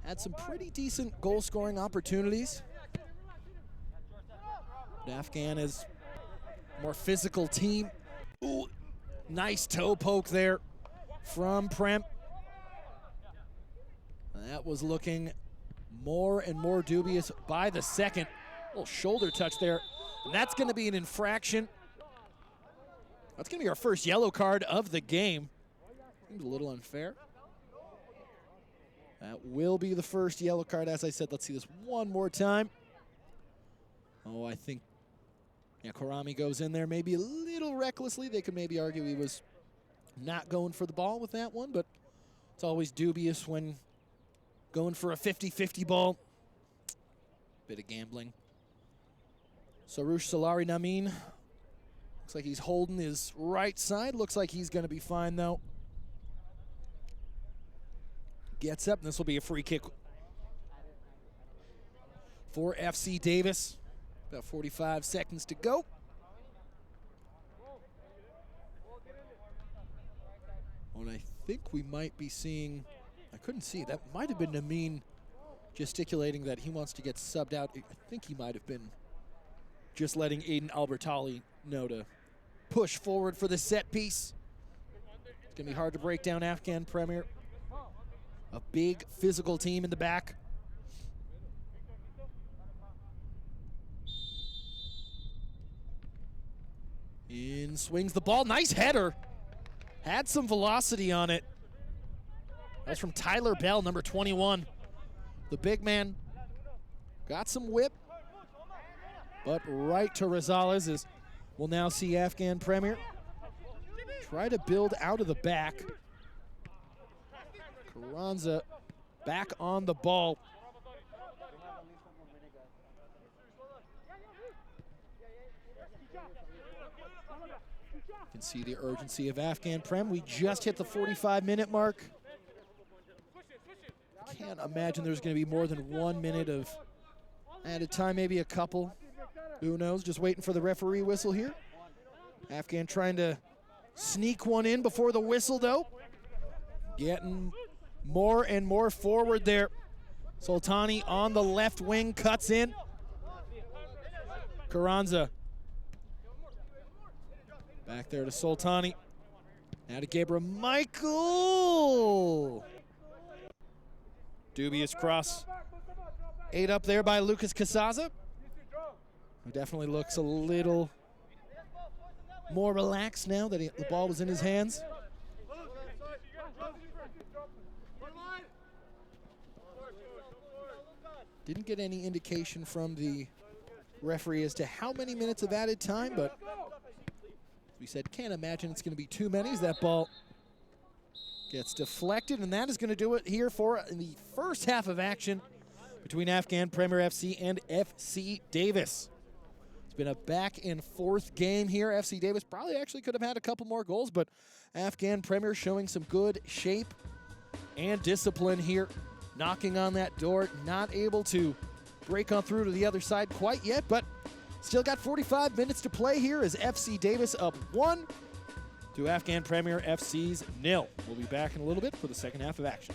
had some pretty decent goal-scoring opportunities. But Afghan is a more physical team. Ooh, nice toe poke there from Prem. That was looking more and more dubious by the second. Little shoulder touch there. And that's going to be an infraction. That's going to be our first yellow card of the game. Seems a little unfair. That will be the first yellow card. As I said, let's see this one more time. Oh, I think, yeah, Karami goes in there maybe a little recklessly. They could maybe argue he was not going for the ball with that one, but it's always dubious when going for a 50-50 ball. Bit of gambling. Sarush Salari Namin. Looks like he's holding his right side. Looks like he's going to be fine, though. Gets up, and this will be a free kick for FC Davis. About 45 seconds to go. And I think we might be seeing, I couldn't see, that might have been Namin gesticulating that he wants to get subbed out. I think he might have been just letting Aiden Albertalli know to push forward for the set piece. It's going to be hard to break down Afghan Premier. A big physical team in the back. In swings the ball. Nice header. Had some velocity on it. That's from Tyler Bell, number 21. The big man got some whip, but right to Rosales as we'll now see Afghan Premier try to build out of the back. Carranza back on the ball. You can see the urgency of Afghan Prem. We just hit the 45-minute mark. Can't imagine there's going to be more than 1 minute of added time, maybe a couple. Who knows? Just waiting for the referee whistle here. Afghan trying to sneak one in before the whistle, though. Getting more and more forward there. Soltani on the left wing, cuts in. Carranza. Back there to Soltani. Now to Gabriel Michael. Dubious cross. Ate up there by Lucas Casaza. Who definitely looks a little more relaxed now that the ball was in his hands. Didn't get any indication from the referee as to how many minutes of added time, but as we said, can't imagine it's going to be too many as that ball gets deflected, and that is going to do it here for the first half of action between Afghan Premier FC and FC Davis. It's been a back and forth game here. FC Davis probably actually could have had a couple more goals, but Afghan Premier showing some good shape and discipline here, knocking on that door, not able to break on through to the other side quite yet, but still got 45 minutes to play here as FC Davis up 1 to Afghan Premier FC's 0. We'll be back in a little bit for the second half of action.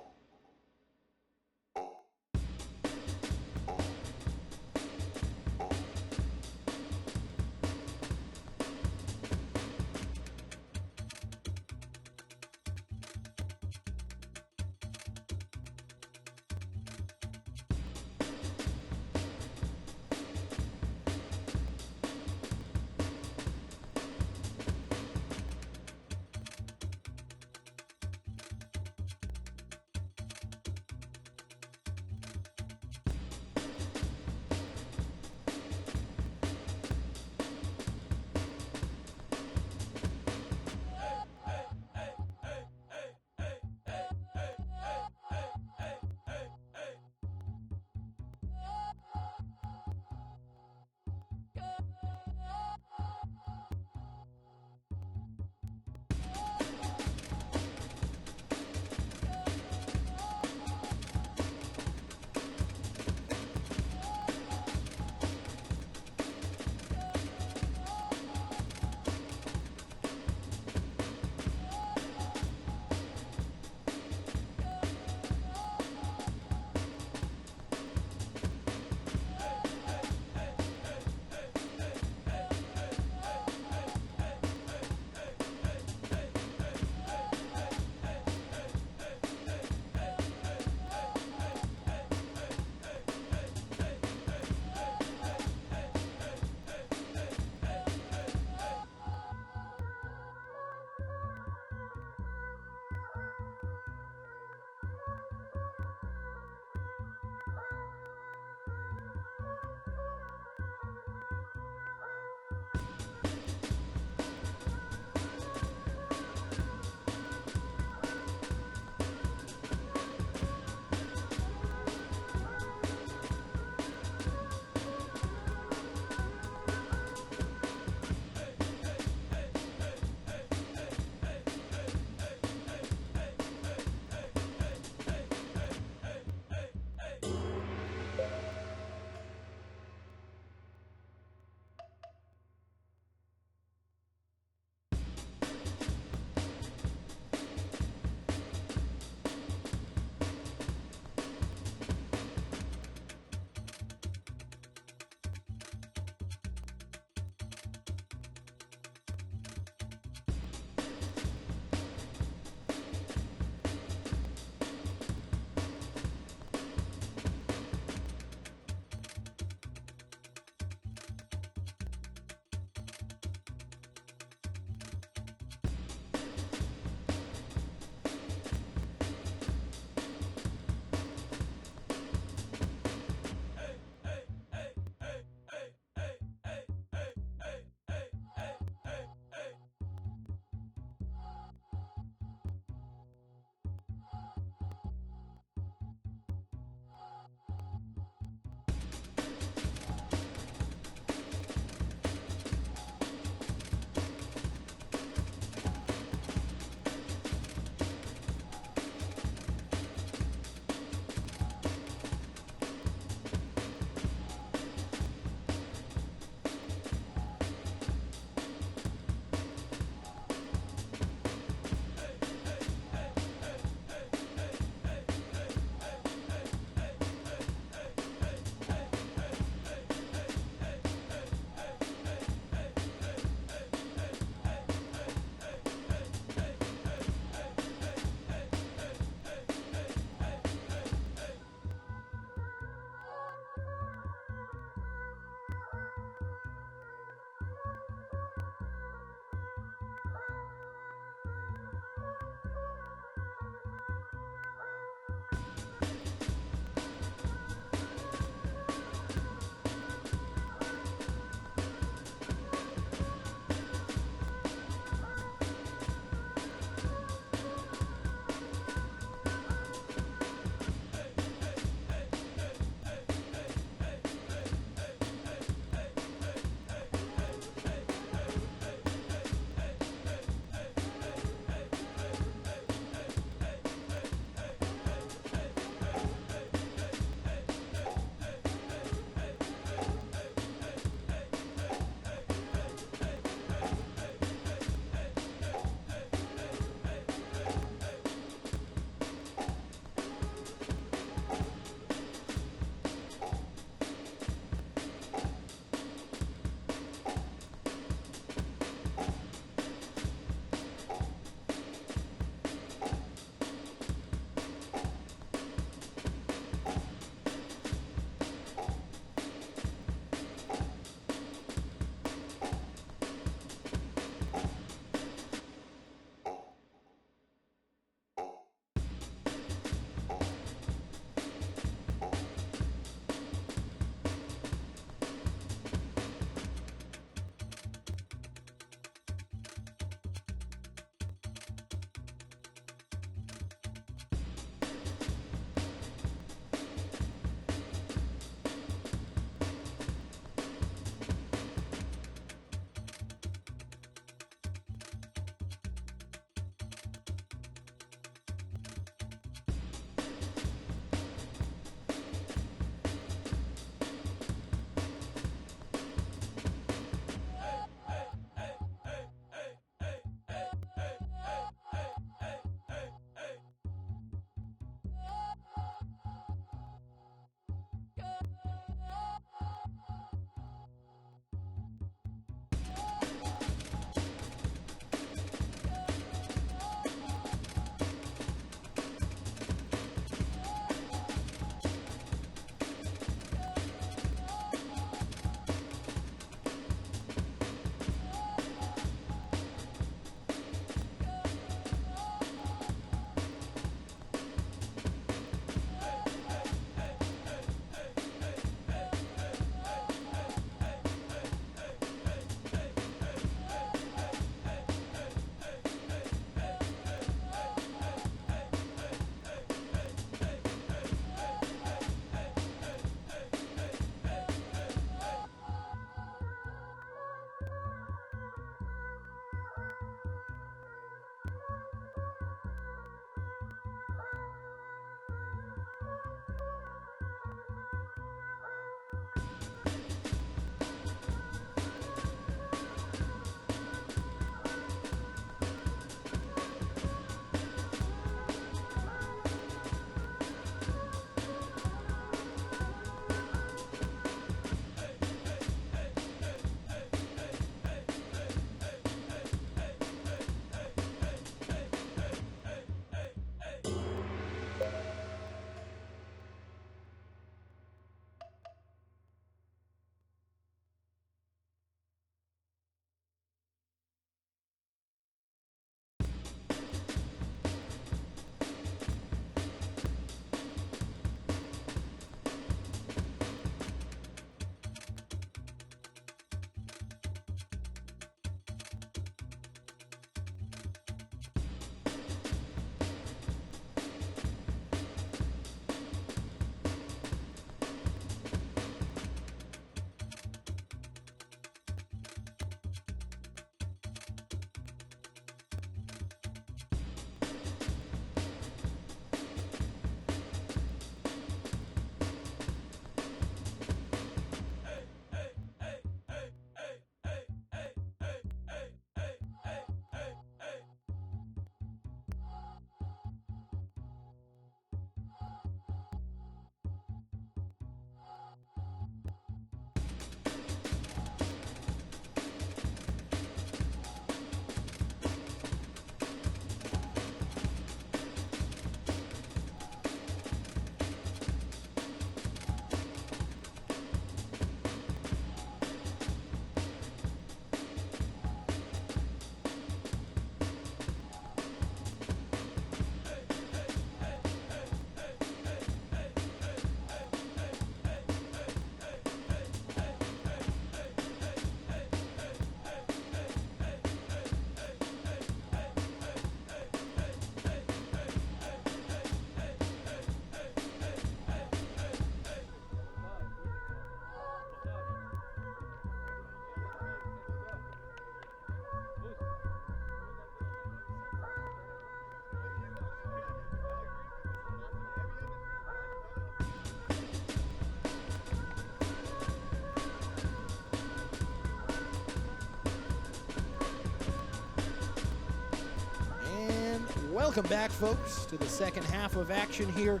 Welcome back, folks, to the second half of action here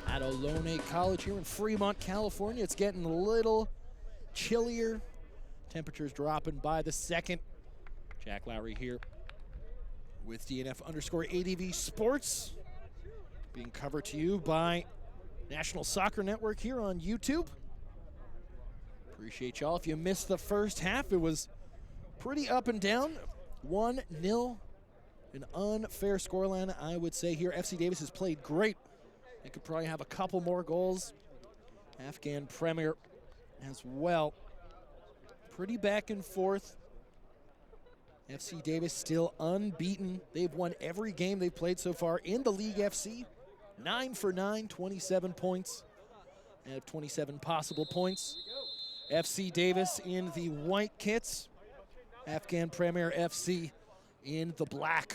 at Ohlone College here in Fremont, California. It's getting a little chillier. Temperatures dropping by the second. Jack Lowry here with DNF_ADV Sports, being covered to you by National Soccer Network here on YouTube. Appreciate y'all. If you missed the first half, it was pretty up and down. 1-0, an unfair scoreline, I would say here. FC Davis has played great. They could probably have a couple more goals. Afghan Premier as well. Pretty back and forth. FC Davis still unbeaten. They've won every game they've played so far in the League FC. 9 for 9, 27 points. Out of 27 possible points. FC Davis in the white kits. Afghan Premier FC in the black.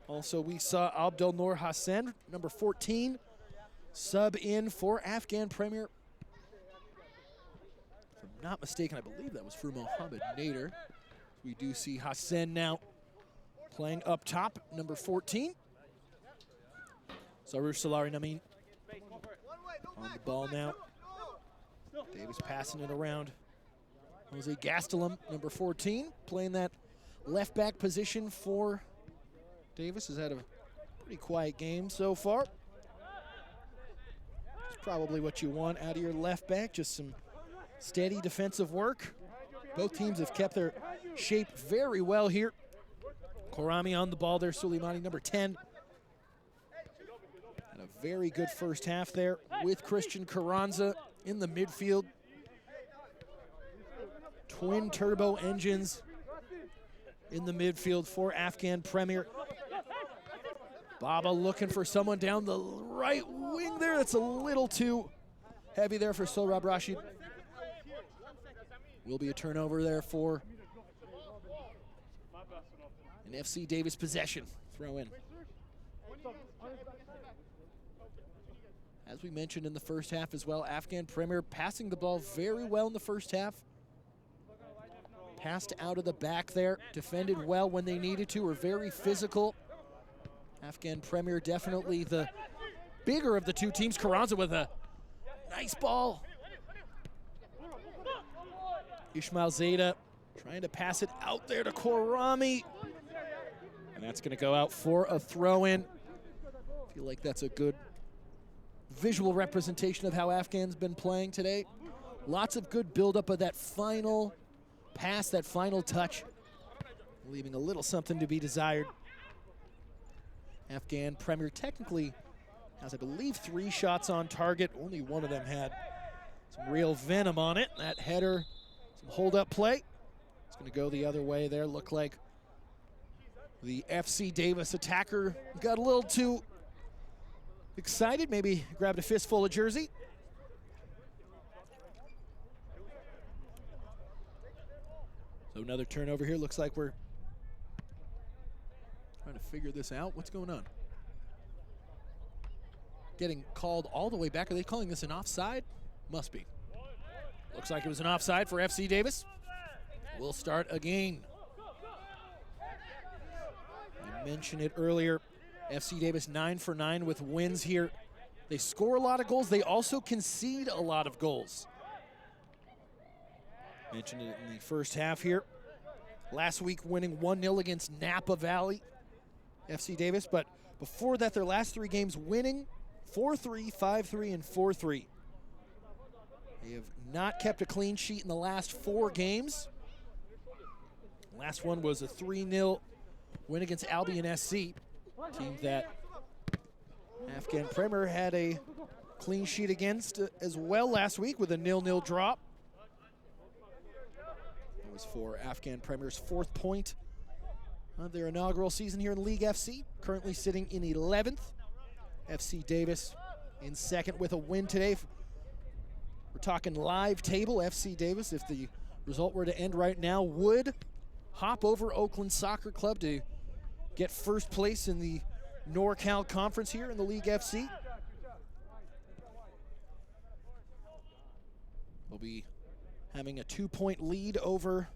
Also, we saw Abdel Noor Hassan, number 14, sub in for Afghan Premier. If I'm not mistaken, I believe that was for Mohammed Nader. We do see Hassan now playing up top, number 14. Zarouche Salari Namin on the ball now. Davis passing it around. Jose Gastelum, number 14, playing that left back position for Davis. Has had a pretty quiet game so far. It's probably what you want out of your left back, just some steady defensive work. Both teams have kept their shape very well here. Korami on the ball there, Suleimani, number 10. Had a very good first half there with Christian Carranza in the midfield. Twin turbo engines in the midfield for Afghan Premier. Baba looking for someone down the right wing there. That's a little too heavy there for Sohrab Rashid. Will be a turnover there for an FC Davis possession. Throw in. As we mentioned in the first half as well, Afghan Premier passing the ball very well in the first half. Passed out of the back there, defended well when they needed to, were very physical. Afghan Premier definitely the bigger of the two teams. Carranza with a nice ball. Ismail Zeta trying to pass it out there to Korami. And that's going to go out for a throw-in. I feel like that's a good visual representation of how Afghan's been playing today. Lots of good buildup of that final pass, that final touch, leaving a little something to be desired. Afghan Premier technically has, I believe, 3 shots on target. Only one of them had some real venom on it. That header, some hold-up play. It's going to go the other way there. Looked like the FC Davis attacker got a little too excited, maybe grabbed a fistful of jersey. So another turnover here. Looks like we're trying to figure this out. What's going on? Getting called all the way back. Are they calling this an offside? Must be. Looks like it was an offside for FC Davis. We'll start again. I mentioned it earlier. FC Davis 9 for 9 with wins here. They score a lot of goals. They also concede a lot of goals. Mentioned it in the first half here. Last week winning 1-0 against Napa Valley, FC Davis. But before that, their last 3 games winning 4-3, 5-3, and 4-3. They have not kept a clean sheet in the last 4 games. Last one was a 3-0 win against Albion SC, team that Afghan Premier had a clean sheet against as well last week with a 0-0 drop. It was for Afghan Premier's 4th point of their inaugural season here in League FC, currently sitting in 11th. FC Davis in 2nd with a win today. We're talking live table. FC Davis, if the result were to end right now, would hop over Oakland Soccer Club to get first place in the NorCal Conference here in the League FC. They'll be having a 2-point lead over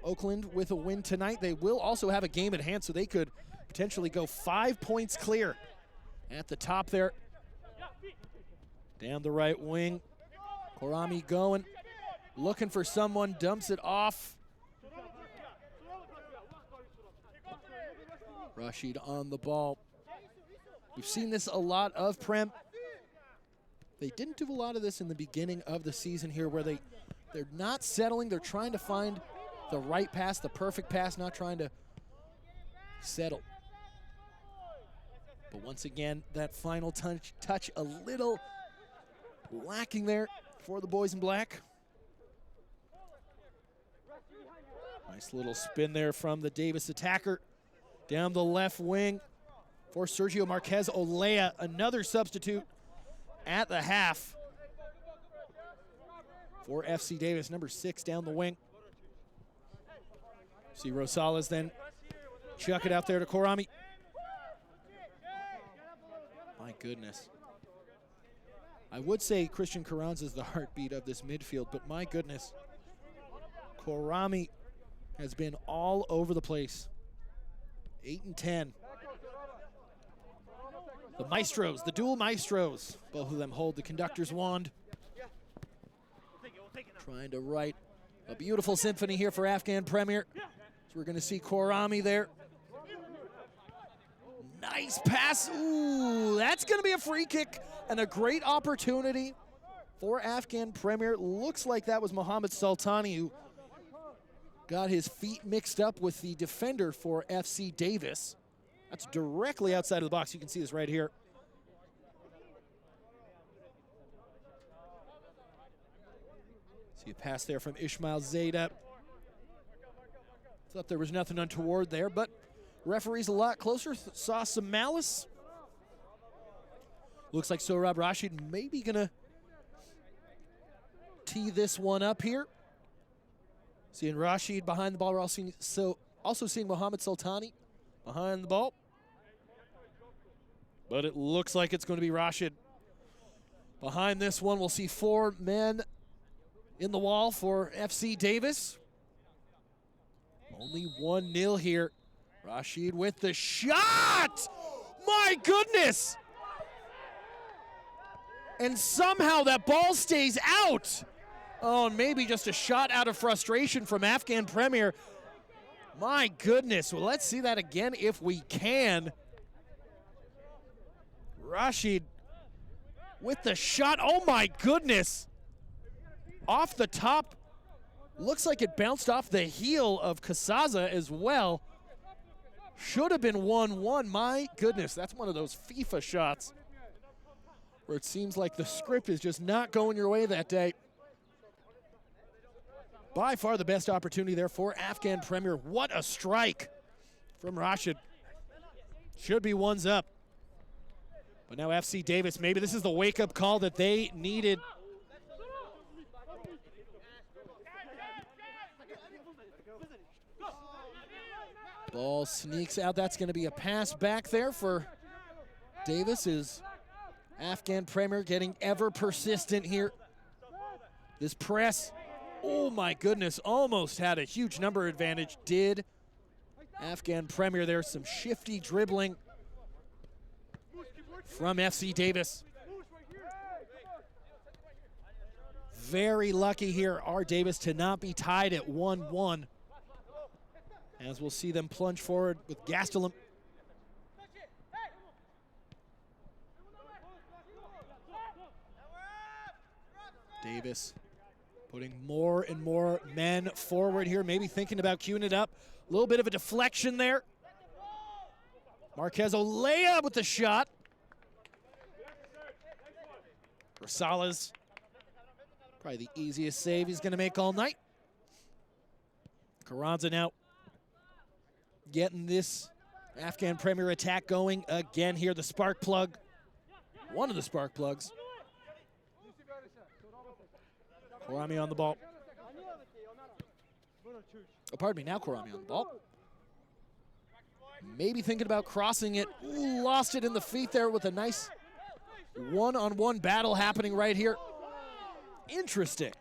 Oakland with a win tonight. They will also have a game at hand, so they could potentially go 5 points clear at the top there. Down the right wing. Korami going, looking for someone, dumps it off. Rashid on the ball. We've seen this a lot of Prem. They didn't do a lot of this in the beginning of the season here where they're not settling. They're trying to find the right pass, the perfect pass, not trying to settle. But once again, that final touch a little lacking there for the boys in black. Nice little spin there from the Davis attacker. Down the left wing for Sergio Marquez. Olea, another substitute at the half for FC Davis, number 6 down the wing. See Rosales then chuck it out there to Korami. My goodness. I would say Christian Carranza is the heartbeat of this midfield, but my goodness. Korami has been all over the place. 8 and 10. The maestros, the dual maestros, both of them hold the conductor's wand. Trying to write a beautiful symphony here for Afghan Premier. So we're going to see Korami there. Nice pass. Ooh, that's going to be a free kick and a great opportunity for Afghan Premier. Looks like that was Mohammed Sultani who got his feet mixed up with the defender for FC Davis. That's directly outside of the box. You can see this right here. See a pass there from Ismail Zayda. Thought there was nothing untoward there, but referee's a lot closer. Saw some malice. Looks like Sohrab Rashid maybe gonna tee this one up here. Seeing Rashid behind the ball. We're also seeing Mohammed Sultani behind the ball. But it looks like it's going to be Rashid. Behind this one, we'll see 4 men in the wall for FC Davis. Only 1-0 here. Rashid with the shot! My goodness! And somehow that ball stays out. Oh, and maybe just a shot out of frustration from Afghan Premier. My goodness. Well, let's see that again if we can. Rashid with the shot. Oh, my goodness. Off the top. Looks like it bounced off the heel of Kasaza as well. Should have been 1-1. My goodness, that's one of those FIFA shots where it seems like the script is just not going your way that day. By far the best opportunity there for Afghan Premier. What a strike from Rashid. Should be ones up. But now FC Davis, maybe this is the wake-up call that they needed. Ball sneaks out. That's going to be a pass back there for Davis. Is Afghan Premier getting ever persistent here. This press. Oh my goodness, almost had a huge number advantage. Did Afghan Premier there. Some shifty dribbling from FC Davis. Very lucky here, R. Davis, to not be tied at 1-1. As we'll see them plunge forward with Gastelum. Davis putting more and more men forward here, maybe thinking about queuing it up. A little bit of a deflection there. Marquez Olea with the shot. Rosales, probably the easiest save he's going to make all night. Carranza now getting this Afghan Premier attack going again here. The spark plug, one of the spark plugs. Korami on the ball. Oh, pardon me, now Korami on the ball. Maybe thinking about crossing it. Ooh, lost it in the feet there with a nice one-on-one battle happening right here. Interesting.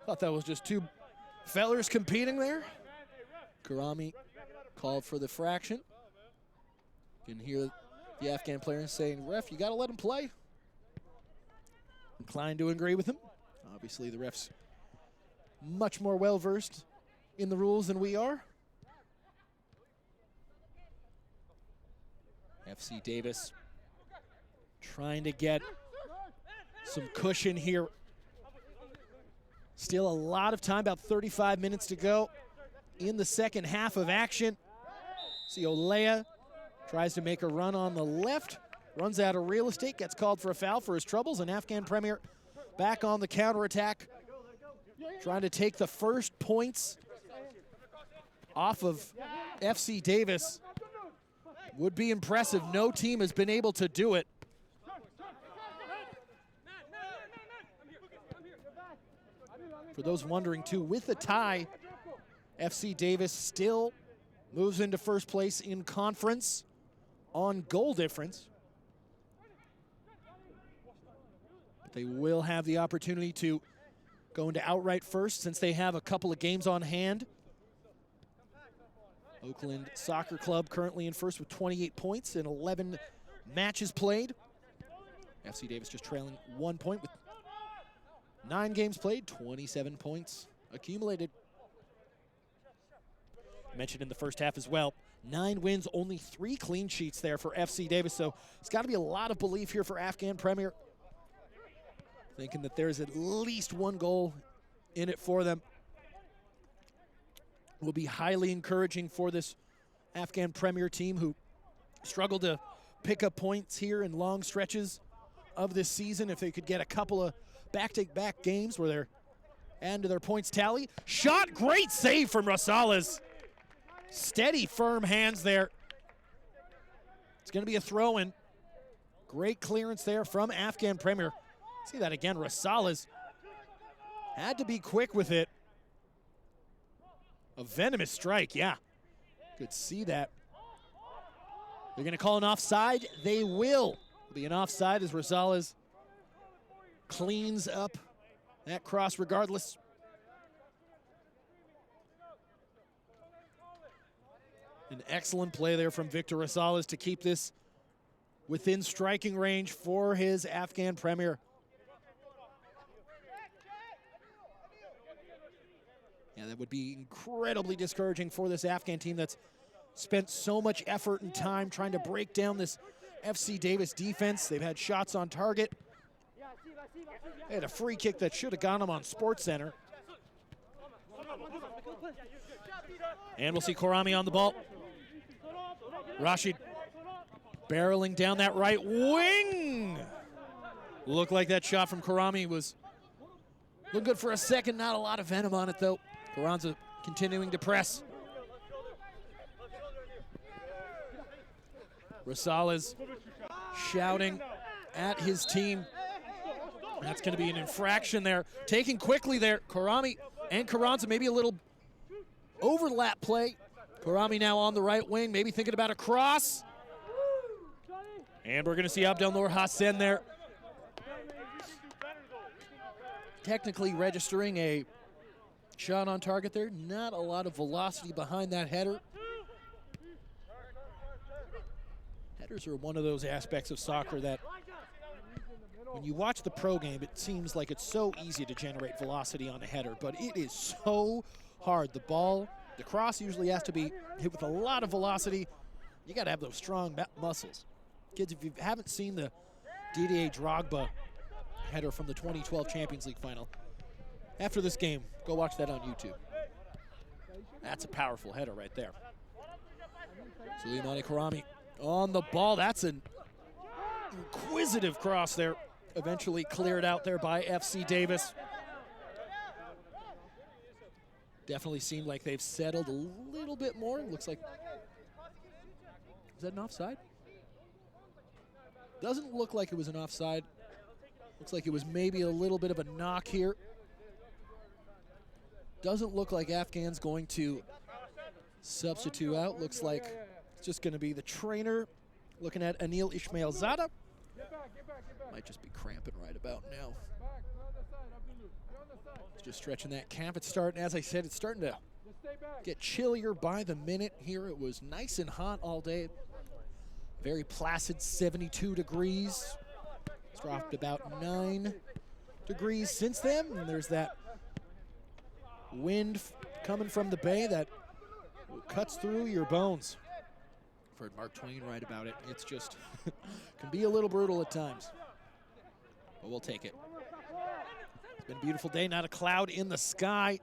Thought that was just 2 fellers competing there. Korami called for the fraction. You can hear the Afghan players saying, "Ref, you got to let him play." Inclined to agree with him. Obviously, the ref's much more well-versed in the rules than we are. FC Davis trying to get some cushion here. Still a lot of time, about 35 minutes to go in the second half of action. See Olea tries to make a run on the left, runs out of real estate, gets called for a foul for his troubles, and Afghan Premier back on the counterattack, trying to take the first points off of FC Davis. Would be impressive. No team has been able to do it. For those wondering too, with the tie, FC Davis still moves into first place in conference on goal difference. But they will have the opportunity to go into outright first since they have a couple of games on hand. Oakland Soccer Club currently in first with 28 points and 11 matches played. FC Davis just trailing 1 point with 9 games played, 27 points accumulated. Mentioned in the first half as well, 9 wins, only 3 clean sheets there for FC Davis, so it's got to be a lot of belief here for Afghan Premier. Thinking that there's at least 1 goal in it for them. Will be highly encouraging for this Afghan Premier team who struggled to pick up points here in long stretches of this season. If they could get a couple of back-to-back games where they're adding to their points tally. Shot, great save from Rosales. Steady, firm hands there. It's going to be a throw-in. Great clearance there from Afghan Premier. See that again, Rosales had to be quick with it. A venomous strike, yeah. Could see that. They're going to call an offside. They will. It'll be an offside as Rosales cleans up that cross regardless. An excellent play there from Victor Rosales to keep this within striking range for his Afghan Premier. Yeah, that would be incredibly discouraging for this Afghan team that's spent so much effort and time trying to break down this FC Davis defense. They've had shots on target. They had a free kick that should have gone them on SportsCenter. And we'll see Korami on the ball. Rashid barreling down that right wing. Looked like that shot from Korami was looking good for a second. Not a lot of venom on it, though. Carranza continuing to press. Rosales shouting at his team. That's going to be an infraction there. Taken quickly there. Karami and Carranza, maybe a little overlap play. Karami now on the right wing, maybe thinking about a cross. And we're going to see Abdelnour Hassan there. Technically registering a shot on target there. Not a lot of velocity behind that header. Headers are one of those aspects of soccer that when you watch the pro game, it seems like it's so easy to generate velocity on a header, but it is so hard. The cross usually has to be hit with a lot of velocity. You got to have those strong muscles. Kids, if you haven't seen the Didier Drogba header from the 2012 Champions League final, after this game, go watch that on YouTube. That's a powerful header right there. Suleimani Karami on the ball. That's an inquisitive cross there. Eventually cleared out there by FC Davis. Definitely seemed like they've settled a little bit more. Looks like, is that an offside? Doesn't look like it was an offside. Looks like it was maybe a little bit of a knock here. Doesn't look like Afghan's going to substitute out. Looks like it's just going to be the trainer looking at Anil Ismailzada. Might just be cramping right about now. Just stretching that calf. It's starting, as I said, it's starting to get chillier by the minute here. It was nice and hot all day. Very placid 72 degrees. It's dropped about 9 degrees since then. And there's that wind coming from the bay that cuts through your bones. I've heard Mark Twain write about it. It's just can be a little brutal at times, but we'll take it. It's been a beautiful day, not a cloud in the sky,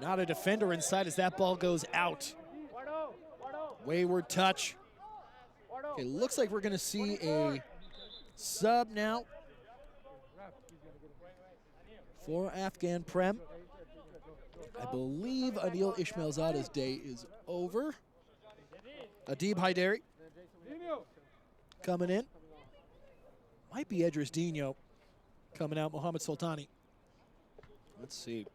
not a defender inside as that ball goes out. Wayward touch. Okay, looks like we're gonna see a sub now for Afghan Prem. I believe Anil Ismailzada's day is over. Adib Haidari coming in. Might be Edris Dino coming out. Mohamed Sultani. Let's see.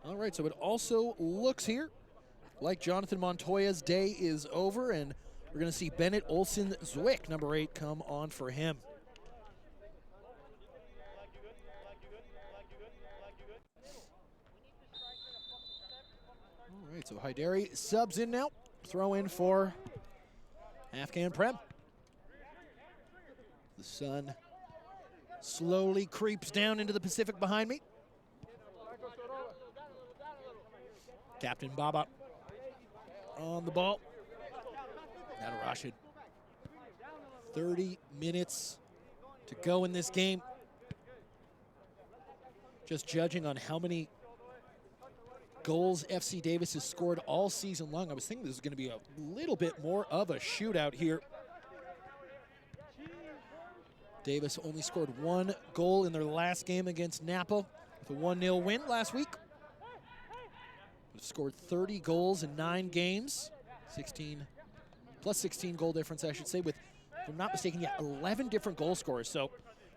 All right, so it also looks here like Jonathan Montoya's day is over, and we're going to see Bennett Olsen Zwick, number 8, come on for him. All right, so Haidari subs in now. Throw in for Afghan Prem. The sun slowly creeps down into the Pacific behind me. Captain Baba on the ball. Now to Rashid. 30 minutes to go in this game. Just judging on how many goals FC Davis has scored all season long, I was thinking this is going to be a little bit more of a shootout here. Davis only scored 1 goal in their last game against Napa with a 1-0 win last week. They've scored 30 goals in 9 games, 16 goal difference, I should say, with, if I'm not mistaken, 11 different goal scorers. So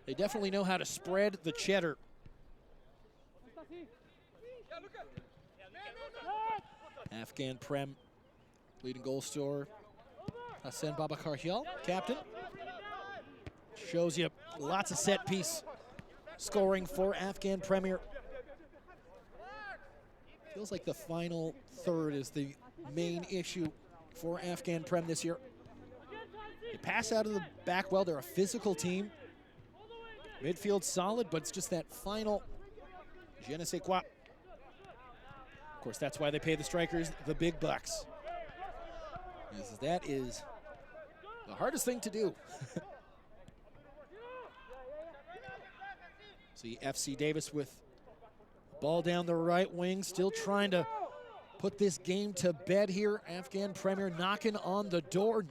they definitely know how to spread the cheddar. Afghan Prem, leading goal scorer, Hassan Babakar Hial, captain. Shows you lots of set piece scoring for Afghan Premier. Feels like the final third is the main issue for Afghan Prem this year. They pass out of the back well. They're a physical team. Midfield solid, but it's just that final je ne sais quoi. Of course, that's why they pay the strikers the big bucks. That is the hardest thing to do. See FC Davis with ball down the right wing, still trying to put this game to bed here. Afghan Premier knocking on the door.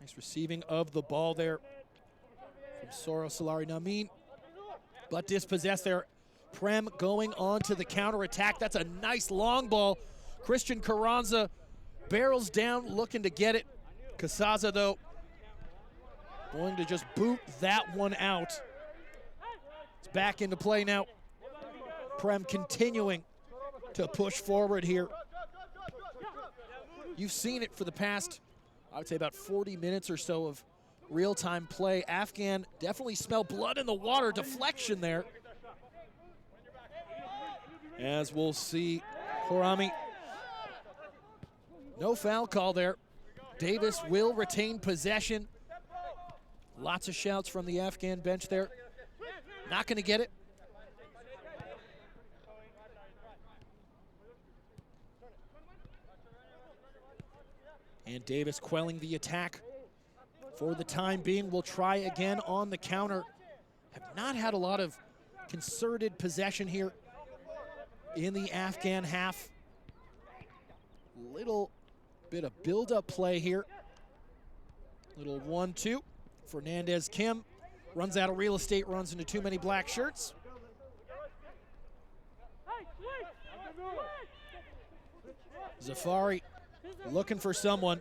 Nice receiving of the ball there from Soro Solari Namin, but dispossessed there. Prem going on to the counter-attack. That's a nice long ball. Christian Carranza barrels down, looking to get it. Casaza, though, going to just boot that one out. It's back into play now. Prem continuing to push forward here. You've seen it for the past, I would say, about 40 minutes or so of real-time play. Afghan definitely smell blood in the water. Deflection there. As we'll see, Khorami. No foul call there. Davis will retain possession. Lots of shouts from the Afghan bench there. Not going to get it. And Davis quelling the attack for the time being. Will try again on the counter. Have not had a lot of concerted possession here in the Afghan half. Little bit of build-up play here. Little 1-2. Fernandez Kim runs out of real estate, runs into too many black shirts. Zafari looking for someone.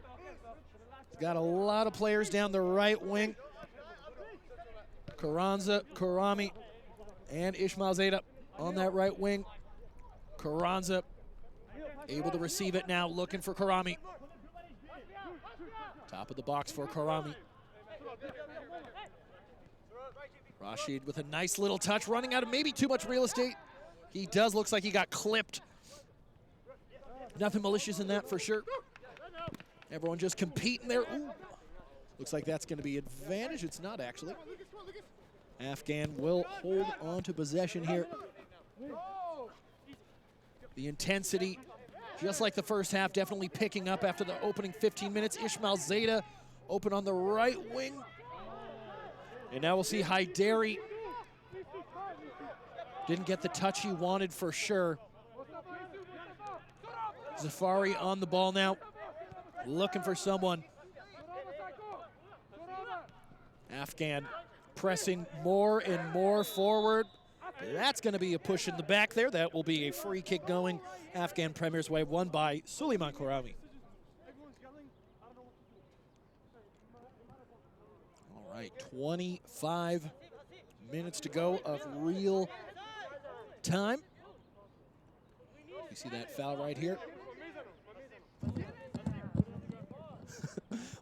He's got a lot of players down the right wing. Carranza, Karami, and Ismail Zeta on that right wing. Carranza able to receive it now, looking for Karami. Top of the box for Karami. Rashid with a nice little touch, running out of maybe too much real estate. He does, looks like he got clipped Nothing malicious in that for sure. Everyone just competing there. Ooh. Looks like that's going to be advantage. It's not actually. Afghan will hold on to possession here. The intensity, just like the first half, definitely picking up after the opening 15 minutes. Ismail Zeta open on the right wing. And now we'll see Haidari. Didn't get the touch he wanted for sure. Zafari on the ball now, looking for someone. Afghan pressing more and more forward. That's going to be a push in the back there. That will be a free kick going Afghan Premier's way, won by Suleiman Korami. All right, 25 minutes to go of real time. You see that foul right here?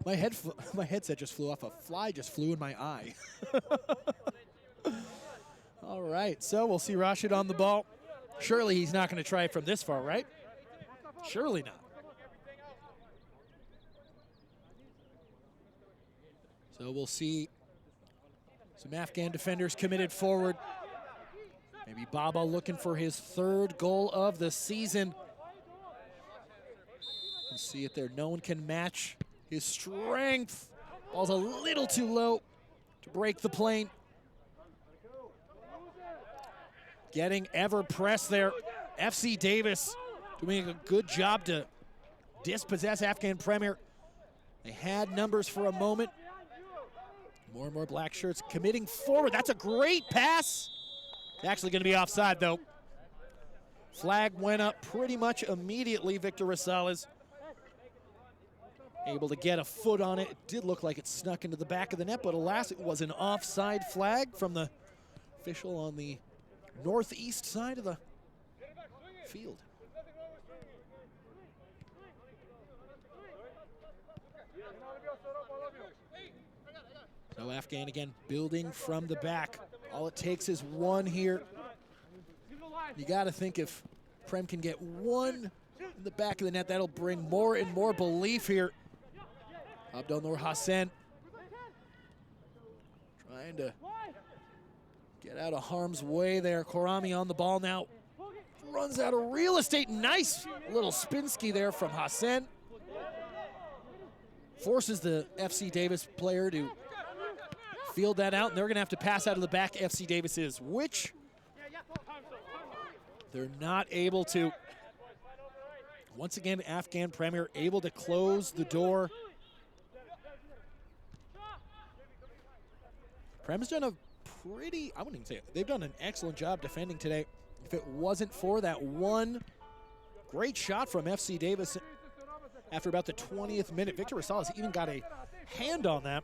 My headset just flew off. A fly just flew in my eye. All right, so we'll see Rashid on the ball. Surely he's not going to try it from this far, right? Surely not. So we'll see some Afghan defenders committed forward. Maybe Baba looking for his third goal of the season. You see it there. No one can match his strength. Ball's a little too low to break the plane. Getting ever pressed there. FC Davis doing a good job to dispossess Afghan Premier. They had numbers for a moment. More and more black shirts committing forward. That's a great pass. Actually going to be offside though. Flag went up pretty much immediately. Victor Rosales able to get a foot on it. It did look like it snuck into the back of the net, but alas, it was an offside flag from the official on the northeast side of the field. So Afghan again building from the back. All it takes is one here. You got to think if Prem can get one in the back of the net, that'll bring more and more belief here. Abdel Noor Hassan trying to get out of harm's way there. Korami on the ball now. Runs out of real estate. Nice little spin-ski there from Hassan. Forces the FC Davis player to field that out, and they're going to have to pass out of the back. FC Davis is, which they're not able to. Once again, Afghan Premier able to close the door. Prem's done a pretty, I wouldn't even say it, they've done an excellent job defending today. If it wasn't for that one great shot from FC Davis after about the 20th minute, Victor Rosales even got a hand on that.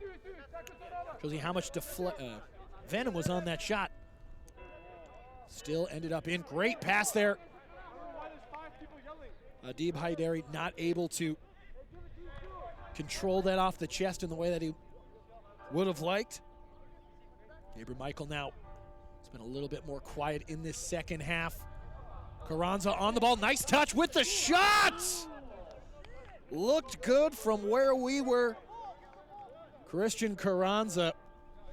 Shows you how much venom was on that shot. Still ended up in. Great pass there. Adib Haidari not able to control that off the chest in the way that he would have liked. Gabriel Michael now has been a little bit more quiet in this second half. Carranza on the ball. Nice touch with the shot. Looked good from where we were. Christian Carranza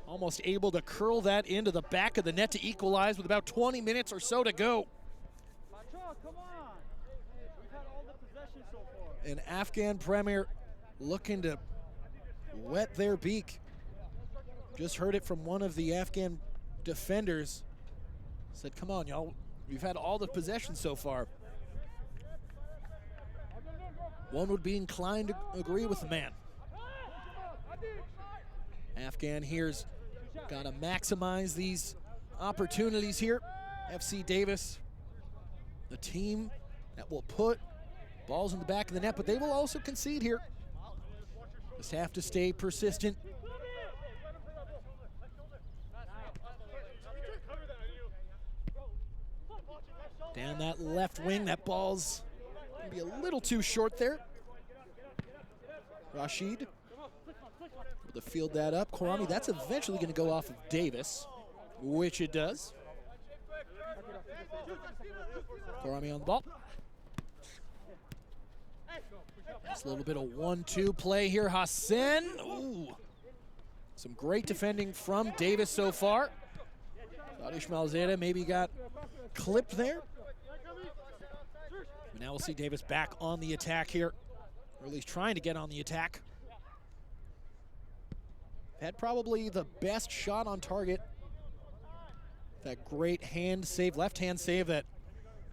almost able to curl that into the back of the net to equalize with about 20 minutes or so to go. An Afghan Premier looking to wet their beak. Just heard it from one of the Afghan defenders. Said, come on, y'all. We've had all the possession so far. One would be inclined to agree with the man. Afghan here's got to maximize these opportunities here. FC Davis, the team that will put balls in the back of the net, but they will also concede here. Just have to stay persistent. Down that left wing, that ball's gonna be a little too short there. Rashid able to field that up. Korami, that's eventually gonna go off of Davis, which it does. Korami on the ball. Just a little bit of 1-2 play here. Hassan. Ooh. Some great defending from Davis so far. Thought Ismail Zeta maybe got clipped there. But now we'll see Davis back on the attack here, or at least trying to get on the attack. Had probably the best shot on target. That great hand save, left hand save that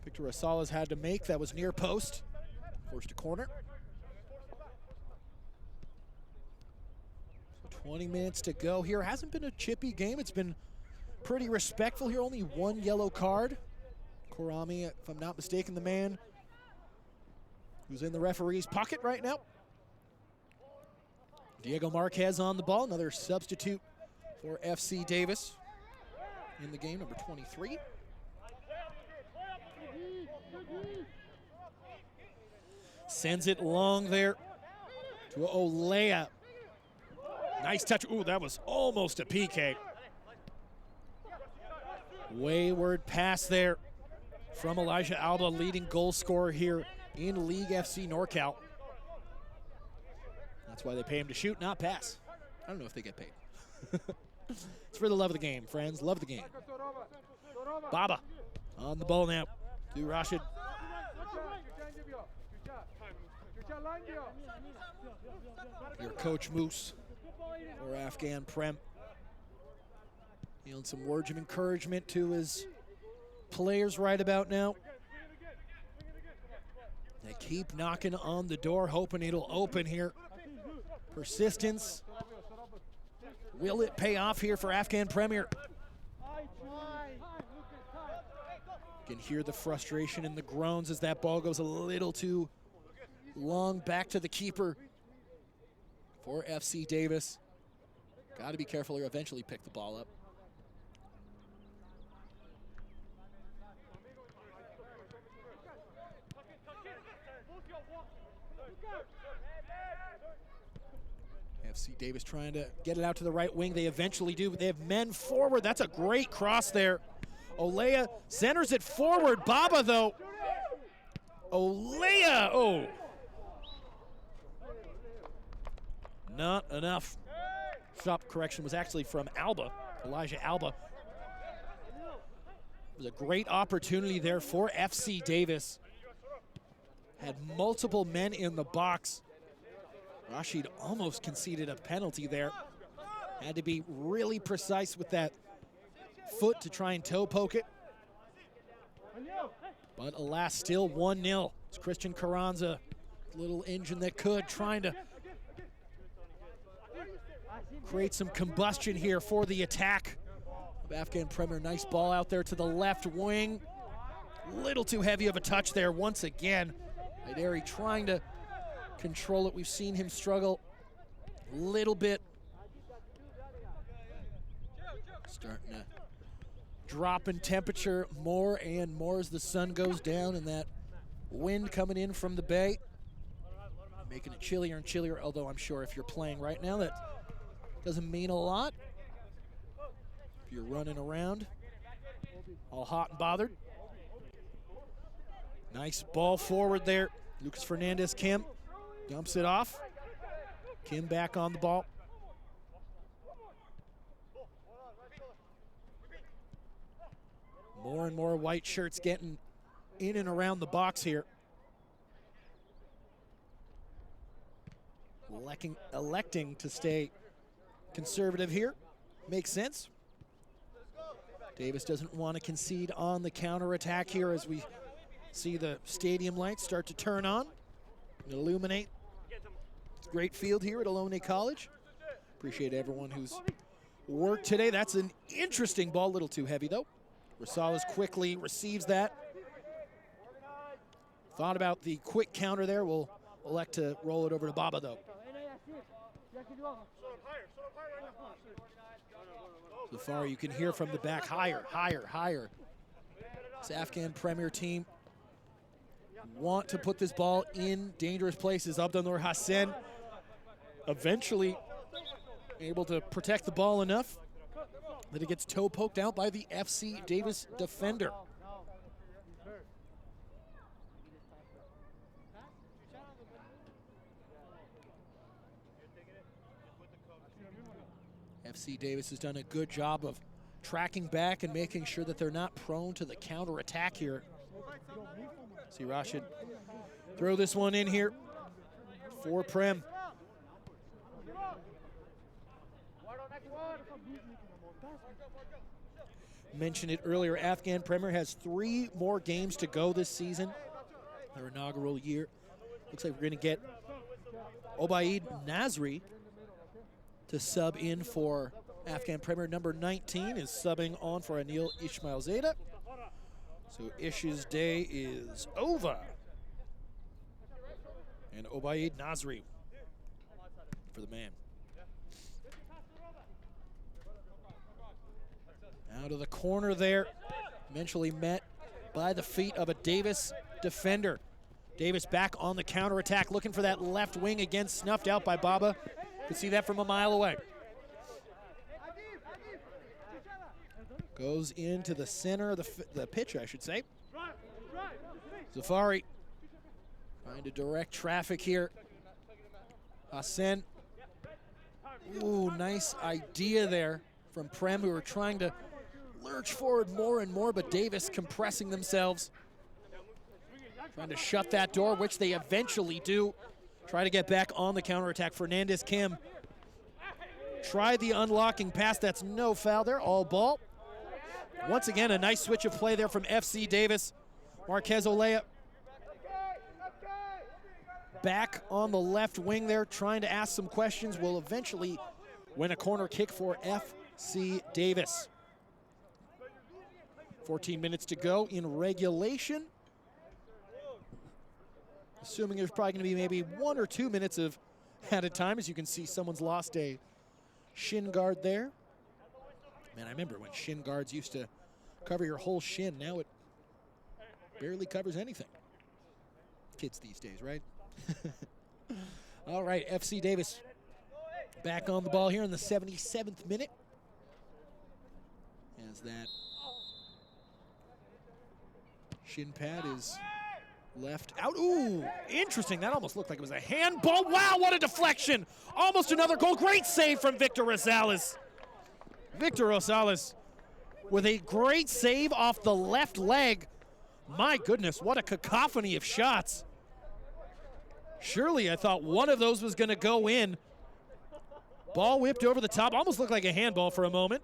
Victor Rosales had to make. That was near post, forced a corner. So 20 minutes to go here. Hasn't been a chippy game. It's been pretty respectful here. Only one yellow card. Korami, if I'm not mistaken, the man who's in the referee's pocket right now. Diego Marquez on the ball, another substitute for FC Davis in the game, number 23. Sends it long there to Olea. Nice touch. Ooh, that was almost a PK. Wayward pass there from Elijah Alba, leading goal scorer here in League FC NorCal. That's why they pay him to shoot, not pass. I don't know if they get paid. It's for the love of the game, friends. Love the game. Baba on the ball now to Rashid. Your coach Moose or Afghan Prem. Yielding some words of encouragement to his players right about now. They keep knocking on the door, hoping it'll open here. Persistence. Will it pay off here for Afghan Premier? You can hear the frustration and the groans as that ball goes a little too long back to the keeper for FC Davis. Got to be careful here, eventually pick the ball up. FC Davis trying to get it out to the right wing. They eventually do, but they have men forward. That's a great cross there. Olea centers it forward. Baba, though. Olea, oh. Not enough. Stop correction was actually from Alba, Elijah Alba. It was a great opportunity there for FC Davis. Had multiple men in the box. Rashid almost conceded a penalty there. Had to be really precise with that foot to try and toe poke it. But alas, still 1-0. It's Christian Carranza, little engine that could, trying to create some combustion here for the attack of Afghan Premier. Nice ball out there to the left wing. Little too heavy of a touch there once again. Haidari trying to control it. We've seen him struggle a little bit. Starting to drop in temperature more and more as the sun goes down, and that wind coming in from the bay, making it chillier and chillier, although I'm sure if you're playing right now that doesn't mean a lot. If you're running around all hot and bothered. Nice ball forward there. Lucas Fernandez Kim dumps it off. Kim back on the ball. More and more white shirts getting in and around the box here. Electing to stay conservative here. Makes sense. Davis doesn't want to concede on the counterattack here as we see the stadium lights start to turn on and illuminate. Great field here at Ohlone College. Appreciate everyone who's worked today. That's an interesting ball, a little too heavy though. Rosales quickly receives that. Thought about the quick counter there. We'll elect to roll it over to Baba though. So far you can hear from the back, higher, higher, higher. This Afghan Premier team want to put this ball in dangerous places. Abdulnur Hassan eventually able to protect the ball enough that it gets toe poked out by the FC Davis defender. FC Davis has done a good job of tracking back and making sure that they're not prone to the counter-attack here. See Rashid throw this one in here for Prem. Mentioned it earlier, Afghan Premier has 3 more games to go this season, their inaugural year. Looks like we're going to get Obaid Nasri to sub in for Afghan Premier. Number 19 is subbing on for Anil Ismailzadeh. So Ish's day is over. And Obaid Nasri for the man. Out of the corner there, eventually met by the feet of a Davis defender. Davis back on the counterattack, looking for that left wing again, snuffed out by Baba. Could see that from a mile away. Goes into the center of the pitch, I should say. Zafari trying to direct traffic here. Hassan. Ooh, nice idea there from Prem, who were trying to lurch forward more and more, but Davis compressing themselves. Trying to shut that door, which they eventually do. Try to get back on the counterattack. Fernandez Kim tried the unlocking pass. That's no foul there, all ball. Once again, a nice switch of play there from FC Davis. Marquez Olea back on the left wing there, trying to ask some questions. Will eventually win a corner kick for FC Davis. 14 minutes to go in regulation. Assuming there's probably going to be maybe 1 or 2 minutes of added time. As you can see, someone's lost a shin guard there. Man, I remember when shin guards used to cover your whole shin. Now it barely covers anything. Kids these days, right? All right, FC Davis back on the ball here in the 77th minute. As that shin pad is left out. Ooh, interesting. That almost looked like it was a handball. Wow, what a deflection. Almost another goal. Great save from Victor Rosales. Victor Rosales with a great save off the left leg. My goodness, what a cacophony of shots. Surely I thought one of those was going to go in. Ball whipped over the top. Almost looked like a handball for a moment.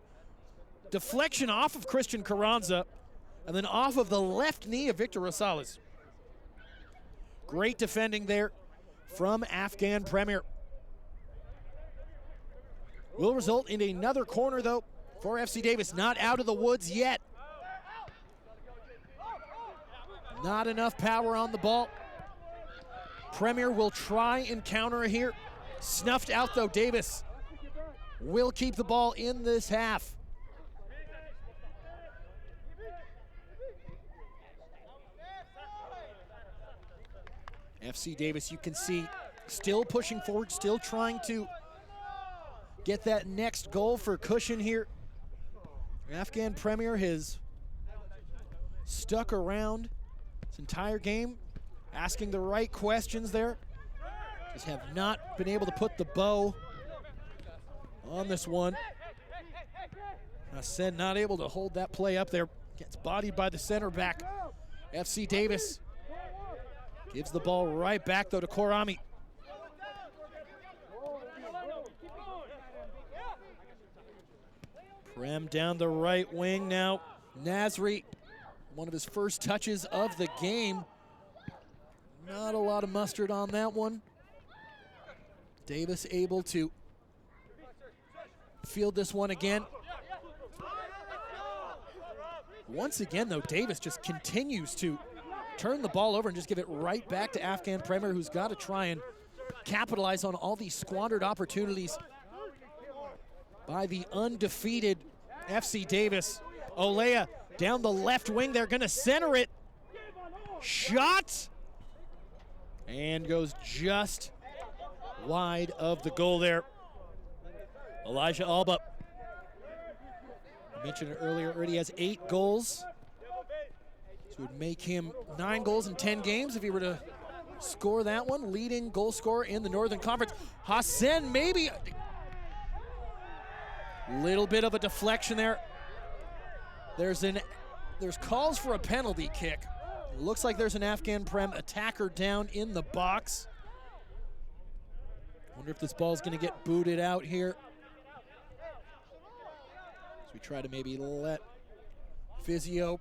Deflection off of Christian Carranza, and then off of the left knee of Victor Rosales. Great defending there from Afghan Premier. Will result in another corner, though, for FC Davis. Not out of the woods yet. Not enough power on the ball. Premier will try and counter here. Snuffed out, though. Davis will keep the ball in this half. FC Davis, you can see, still pushing forward, still trying to get that next goal for cushion here. Afghan Premier has stuck around this entire game, asking the right questions there. Just have not been able to put the bow on this one. Hassan not able to hold that play up there. Gets bodied by the center back. FC Davis gives the ball right back, though, to Korami. Prem down the right wing now. Nasri, one of his first touches of the game. Not a lot of mustard on that one. Davis able to field this one again. Once again, though, Davis just continues to turn the ball over and just give it right back to Afghan Premier, who's got to try and capitalize on all these squandered opportunities by the undefeated FC Davis. Olea down the left wing. They're going to center it. Shot. And goes just wide of the goal there. Elijah Alba. I mentioned it earlier, already has 8 goals. This would make him 9 goals in 10 games if he were to score that one. Leading goal scorer in the Northern Conference. Hassan maybe. Little bit of a deflection there. There's calls for a penalty kick. Looks like there's an Afghan Prem attacker down in the box. Wonder if this ball's going to get booted out here. As we try to maybe let Physio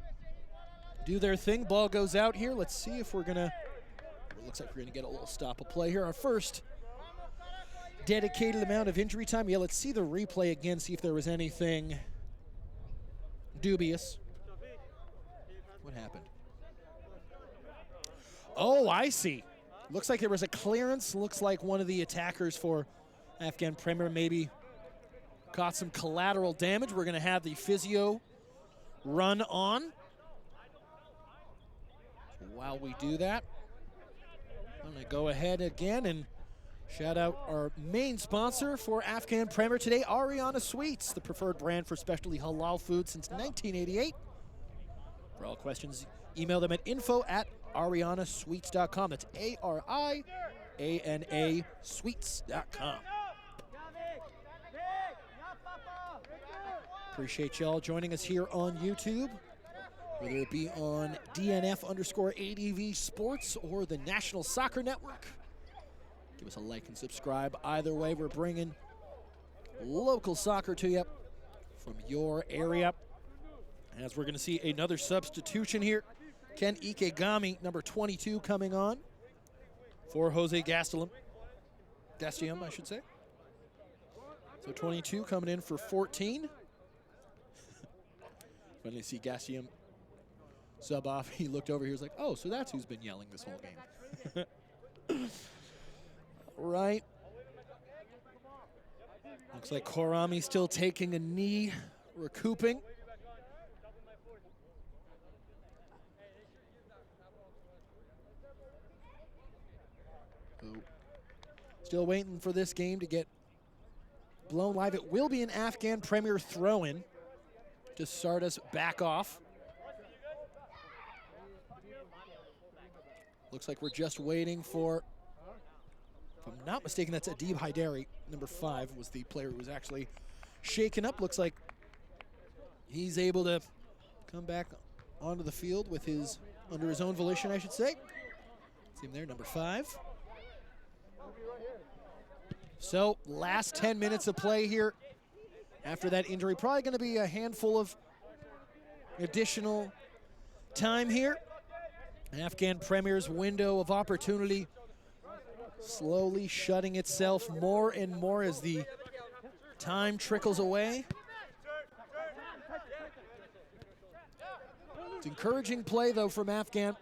do their thing. Ball goes out here. Let's see if we're going to, it looks like we're going to get a little stop of play here. Our first dedicated amount of injury time. Yeah, let's see the replay again, see if there was anything dubious. What happened? Oh, I see. Looks like there was a clearance. Looks like one of the attackers for Afghan Premier maybe caught some collateral damage. We're going to have the Physio run on. While we do that, I'm going to go ahead again and shout out our main sponsor for Afghan Premier today, Ariana Sweets, the preferred brand for specialty halal food since 1988. For all questions, email them at info@arianasweets.com. That's ARIANA sweets.com. Appreciate y'all joining us here on YouTube, whether it be on DNF_ADV Sports or the National Soccer Network. Give us a like and subscribe. Either way, we're bringing local soccer to you from your area. As we're going to see another substitution here. Ken Ikegami, number 22, coming on for Jose Gastelum. Gastelum, I should say. So 22 coming in for 14. Finally see Gastelum sub off. He looked over, he was like, oh, so that's who's been yelling this whole game. Right. Looks like Korami still taking a knee, recouping. Still waiting for this game to get blown live. It will be an Afghan Premier throw-in to start us back off. Looks like we're just waiting for, if I'm not mistaken, that's Adib Haidari. Number 5 was the player who was actually shaken up. Looks like he's able to come back onto the field with his, under his own volition, I should say. See him there, number 5. So, last 10 minutes of play here. After that injury, probably going to be a handful of additional time here. Afghan Premier's window of opportunity slowly shutting itself more and more as the time trickles away. It's encouraging play, though, from Afghan.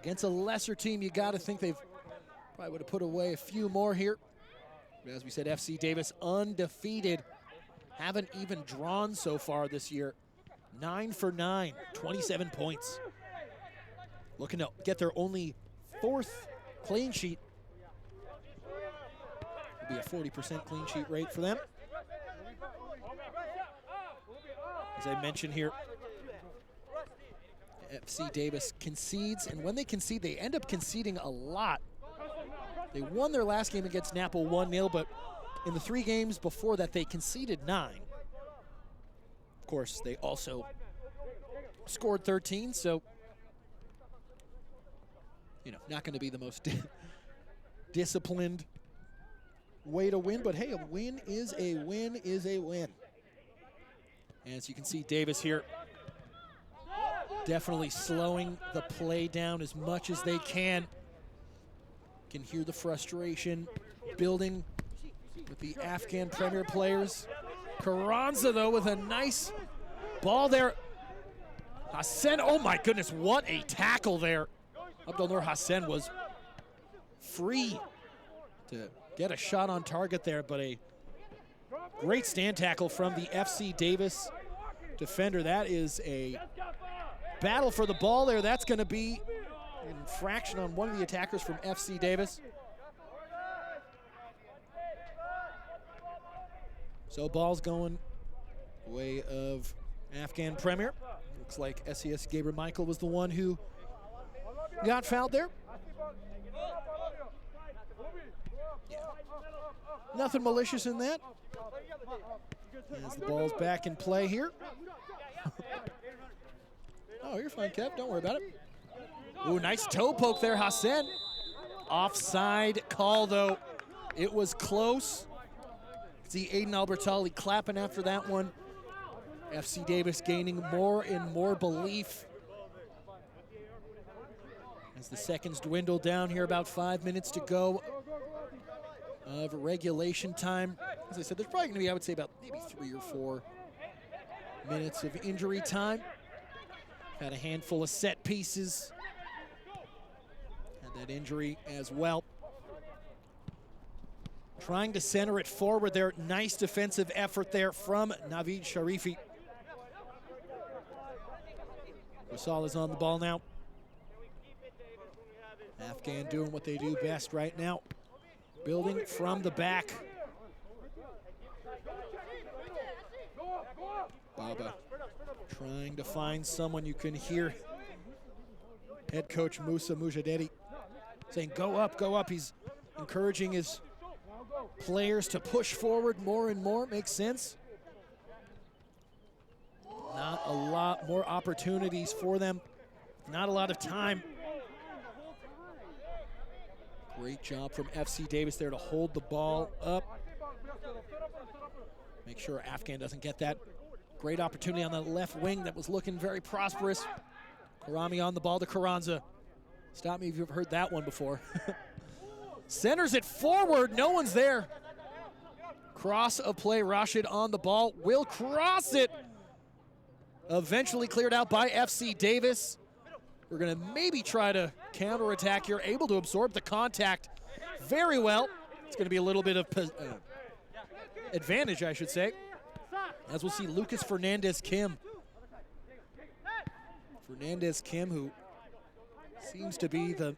Against a lesser team, you got to think they've probably would have put away a few more here. But as we said, FC Davis undefeated. Haven't even drawn so far this year. 9 for 9, 27 points. Looking to get their only 4th clean sheet. It'll be a 40% clean sheet rate for them. As I mentioned here, FC Davis concedes, and when they concede, they end up conceding a lot. They won their last game against Napa 1-0, but in the 3 games before that, they conceded 9. Of course, they also scored 13, so, you know, not going to be the most disciplined way to win, but hey, a win is a win is a win. As you can see, Davis here definitely slowing the play down as much as they can. Can hear the frustration building with the Afghan Premier players. Carranza, though, with a nice ball there. Hassan, oh my goodness, what a tackle there. Abdelnour Hassan was free to get a shot on target there, but a great stand tackle from the FC Davis defender. That is a battle for the ball there. That's going to be an infraction on one of the attackers from FC Davis. So ball's going way of Afghan Premier. Looks like SES Gabriel Michael was the one who got fouled there. Yeah. Nothing malicious in that. As the ball's back in play here. Oh, you're fine, Kev. Don't worry about it. Ooh, nice toe poke there, Hassan. Offside call, though. It was close. See Aiden Albertalli clapping after that one. FC Davis gaining more and more belief. As the seconds dwindle down here, about 5 minutes to go of regulation time. As I said, there's probably going to be, I would say, about maybe 3 or 4 minutes of injury time. Had a handful of set pieces. Had that injury as well. Trying to center it forward there. Nice defensive effort there from Naveed Sharifi. Wasal is on the ball now. Afghan doing what they do best right now. Building from the back. Baba trying to find someone. You can hear head coach Musa Mujadedi saying, go up, go up. He's encouraging his players to push forward more and more. Makes sense. Not a lot more opportunities for them. Not a lot of time. Great job from FC Davis there to hold the ball up. Make sure Afghan doesn't get that. Great opportunity on the left wing that was looking very prosperous. Karami on the ball to Carranza. Stop me if you've heard that one before. Centers it forward, no one's there. Cross of play, Rashid on the ball, will cross it. Eventually cleared out by FC Davis. We're gonna maybe try to counterattack here, able to absorb the contact very well. It's gonna be a little bit of advantage, I should say, as we'll see Lucas Fernandez-Kim. Fernandez-Kim, who seems to be the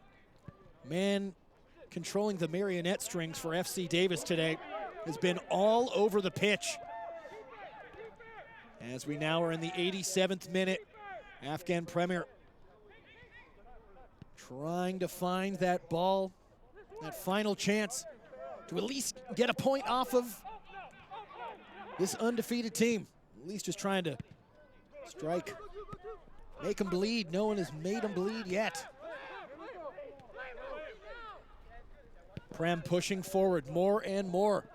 man controlling the marionette strings for FC Davis today, has been all over the pitch. As we now are in the 87th minute, Afghan Premier trying to find that ball, that final chance to at least get a point off of this undefeated team. At least just trying to strike, make them bleed. No one has made them bleed yet. Prem pushing forward more and more.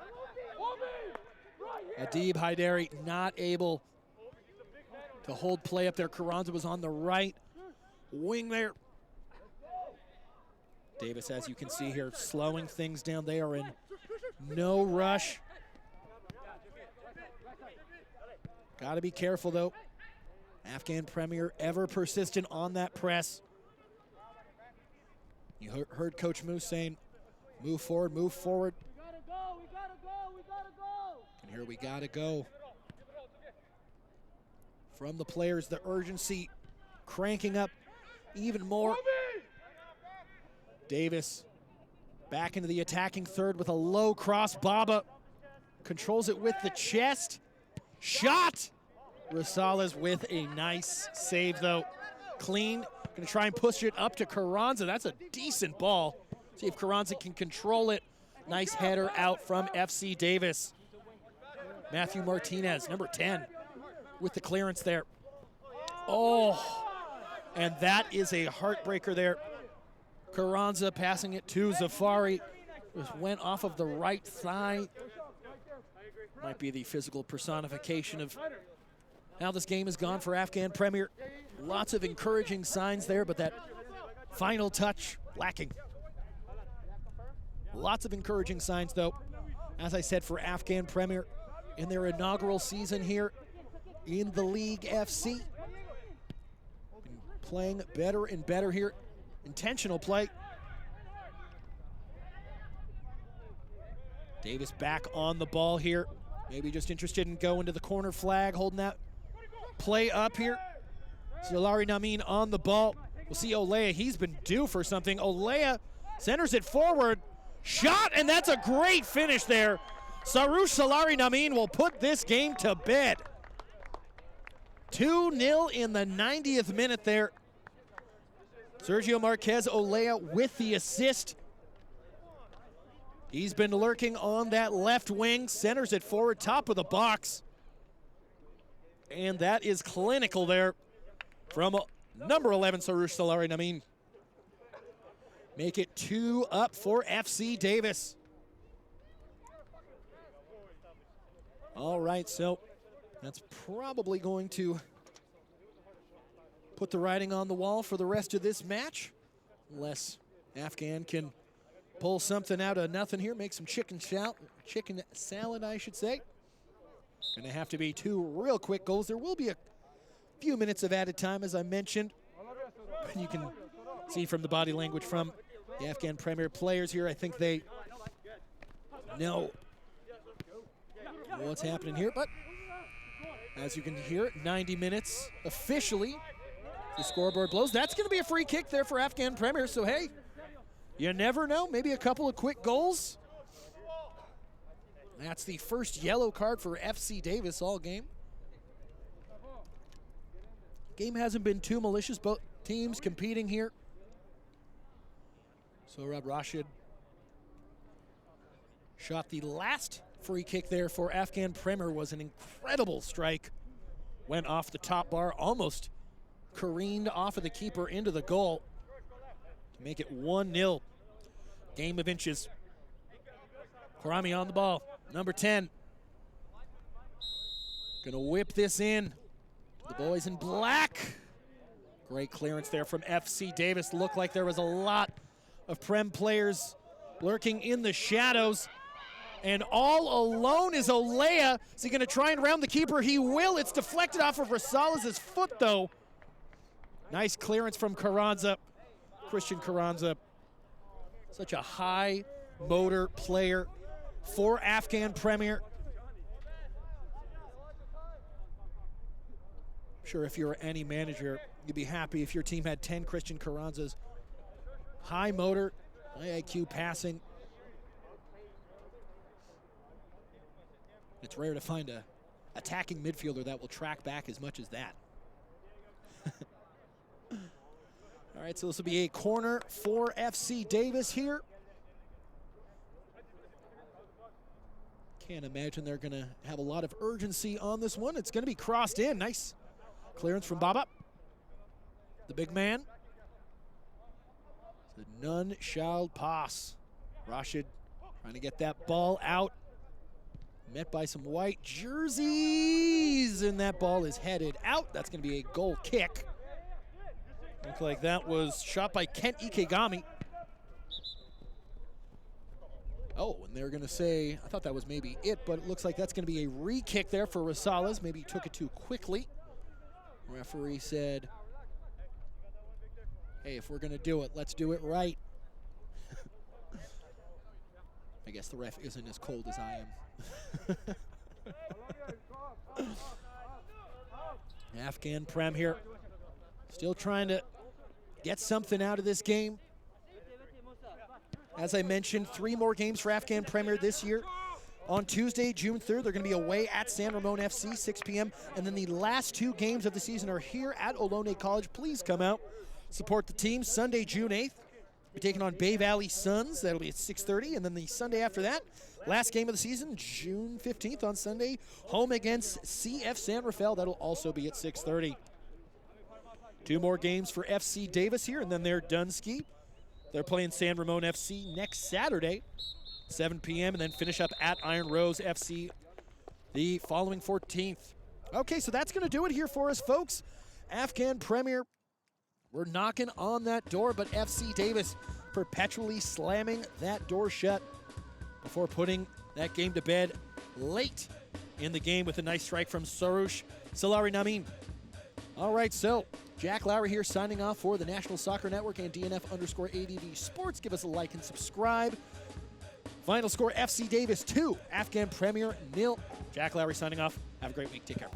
Adib Haidari not able to hold play up there. Carranza was on the right wing there. Davis, as you can see here, slowing things down. They are in no rush. Got to be careful, though. Afghan Premier ever persistent on that press. You heard Coach Moose saying, move forward, move forward. We gotta go, we gotta go, we gotta go. And here we gotta go. From the players, the urgency cranking up even more. Davis back into the attacking third with a low cross. Baba controls it with the chest. Shot! Rosales with a nice save, though. Clean. Gonna try and push it up to Carranza. That's a decent ball. See if Carranza can control it. Nice header out from FC Davis. Matthew Martinez, number 10, with the clearance there. Oh, and that is a heartbreaker there. Carranza passing it to Zafari. Just went off of the right thigh. Might be the physical personification of how this game has gone for Afghan Premier. Lots of encouraging signs there, but that final touch lacking. Lots of encouraging signs, though, as I said, for Afghan Premier in their inaugural season here in the League FC. Been playing better and better here. Intentional play. Davis back on the ball here. Maybe just interested in going to the corner flag, holding that play up here. Zolari Namin on the ball. We'll see Olea. He's been due for something. Olea centers it forward. Shot, and that's a great finish there. Sarush Salari Namin will put this game to bed. 2-0 in the 90th minute there. Sergio Marquez, Olea with the assist. He's been lurking on that left wing, centers it forward, top of the box. And that is clinical there from number 11, Sarush Solari Namin. Make it 2 up for FC Davis. All right, so that's probably going to put the writing on the wall for the rest of this match, unless Afghan can pull something out of nothing here, make some chicken salad, I should say. Gonna have to be 2 real quick goals. There will be a few minutes of added time, as I mentioned. You can see from the body language from the Afghan Premier players here, I think they know what's happening here. But as you can hear, 90 minutes officially. The scoreboard blows. That's going to be a free kick there for Afghan Premier. So, hey, you never know. Maybe a couple of quick goals. That's the first yellow card for FC Davis all game. Game hasn't been too malicious. Both teams competing here. So Rob Rashid shot the last free kick there for Afghan Premier. Was an incredible strike. Went off the top bar, almost careened off of the keeper into the goal to make it 1-0. Game of inches. Karami on the ball, number 10. Gonna whip this in to the boys in black. Great clearance there from FC Davis. Looked like there was a lot of Prem players lurking in the shadows. And all alone is Olea. Is he gonna try and round the keeper? He will. It's deflected off of Rosales' foot though. Nice clearance from Carranza, Christian Carranza. Such a high motor player for Afghan Premier. I'm sure if you're any manager, you'd be happy if your team had 10 Christian Carranzas. High motor, high IQ passing. It's rare to find a attacking midfielder that will track back as much as that. All right, so this will be a corner for FC Davis here. Can't imagine they're going to have a lot of urgency on this one. It's going to be crossed in. Nice clearance from Baba, the big man. So none shall pass. Rashid trying to get that ball out. Met by some white jerseys, and that ball is headed out. That's going to be a goal kick. Looks like that was shot by Kent Ikegami. Oh, and they're going to say, I thought that was maybe it, but it looks like that's going to be a re-kick there for Rosales. Maybe he took it too quickly. Referee said, hey, if we're going to do it, let's do it right. I guess the ref isn't as cold as I am. Afghan Prem here. Still trying to get something out of this game. As I mentioned, 3 more games for Afghan Premier this year. On Tuesday, June 3rd, they're going to be away at San Ramon FC, 6 p.m. And then the last 2 games of the season are here at Ohlone College. Please come out, support the team. Sunday, June 8th, we're taking on Bay Valley Suns. That'll be at 6:30. And then the Sunday after that, last game of the season, June 15th on Sunday, home against CF San Rafael. That'll also be at 6:30. 2 more games for FC Davis here, and then they're done ski. They're playing San Ramon FC next Saturday, 7 p.m., and then finish up at Iron Rose FC the following 14th. Okay, so that's going to do it here for us, folks. Afghan Premier, we're knocking on that door, but FC Davis perpetually slamming that door shut before putting that game to bed late in the game with a nice strike from Sarush Solari Namin. All right, so Jack Lowry here signing off for the National Soccer Network and DNF_ADD Sports. Give us a like and subscribe. Final score, FC Davis 2, Afghan Premier 0. Jack Lowry signing off. Have a great week. Take care.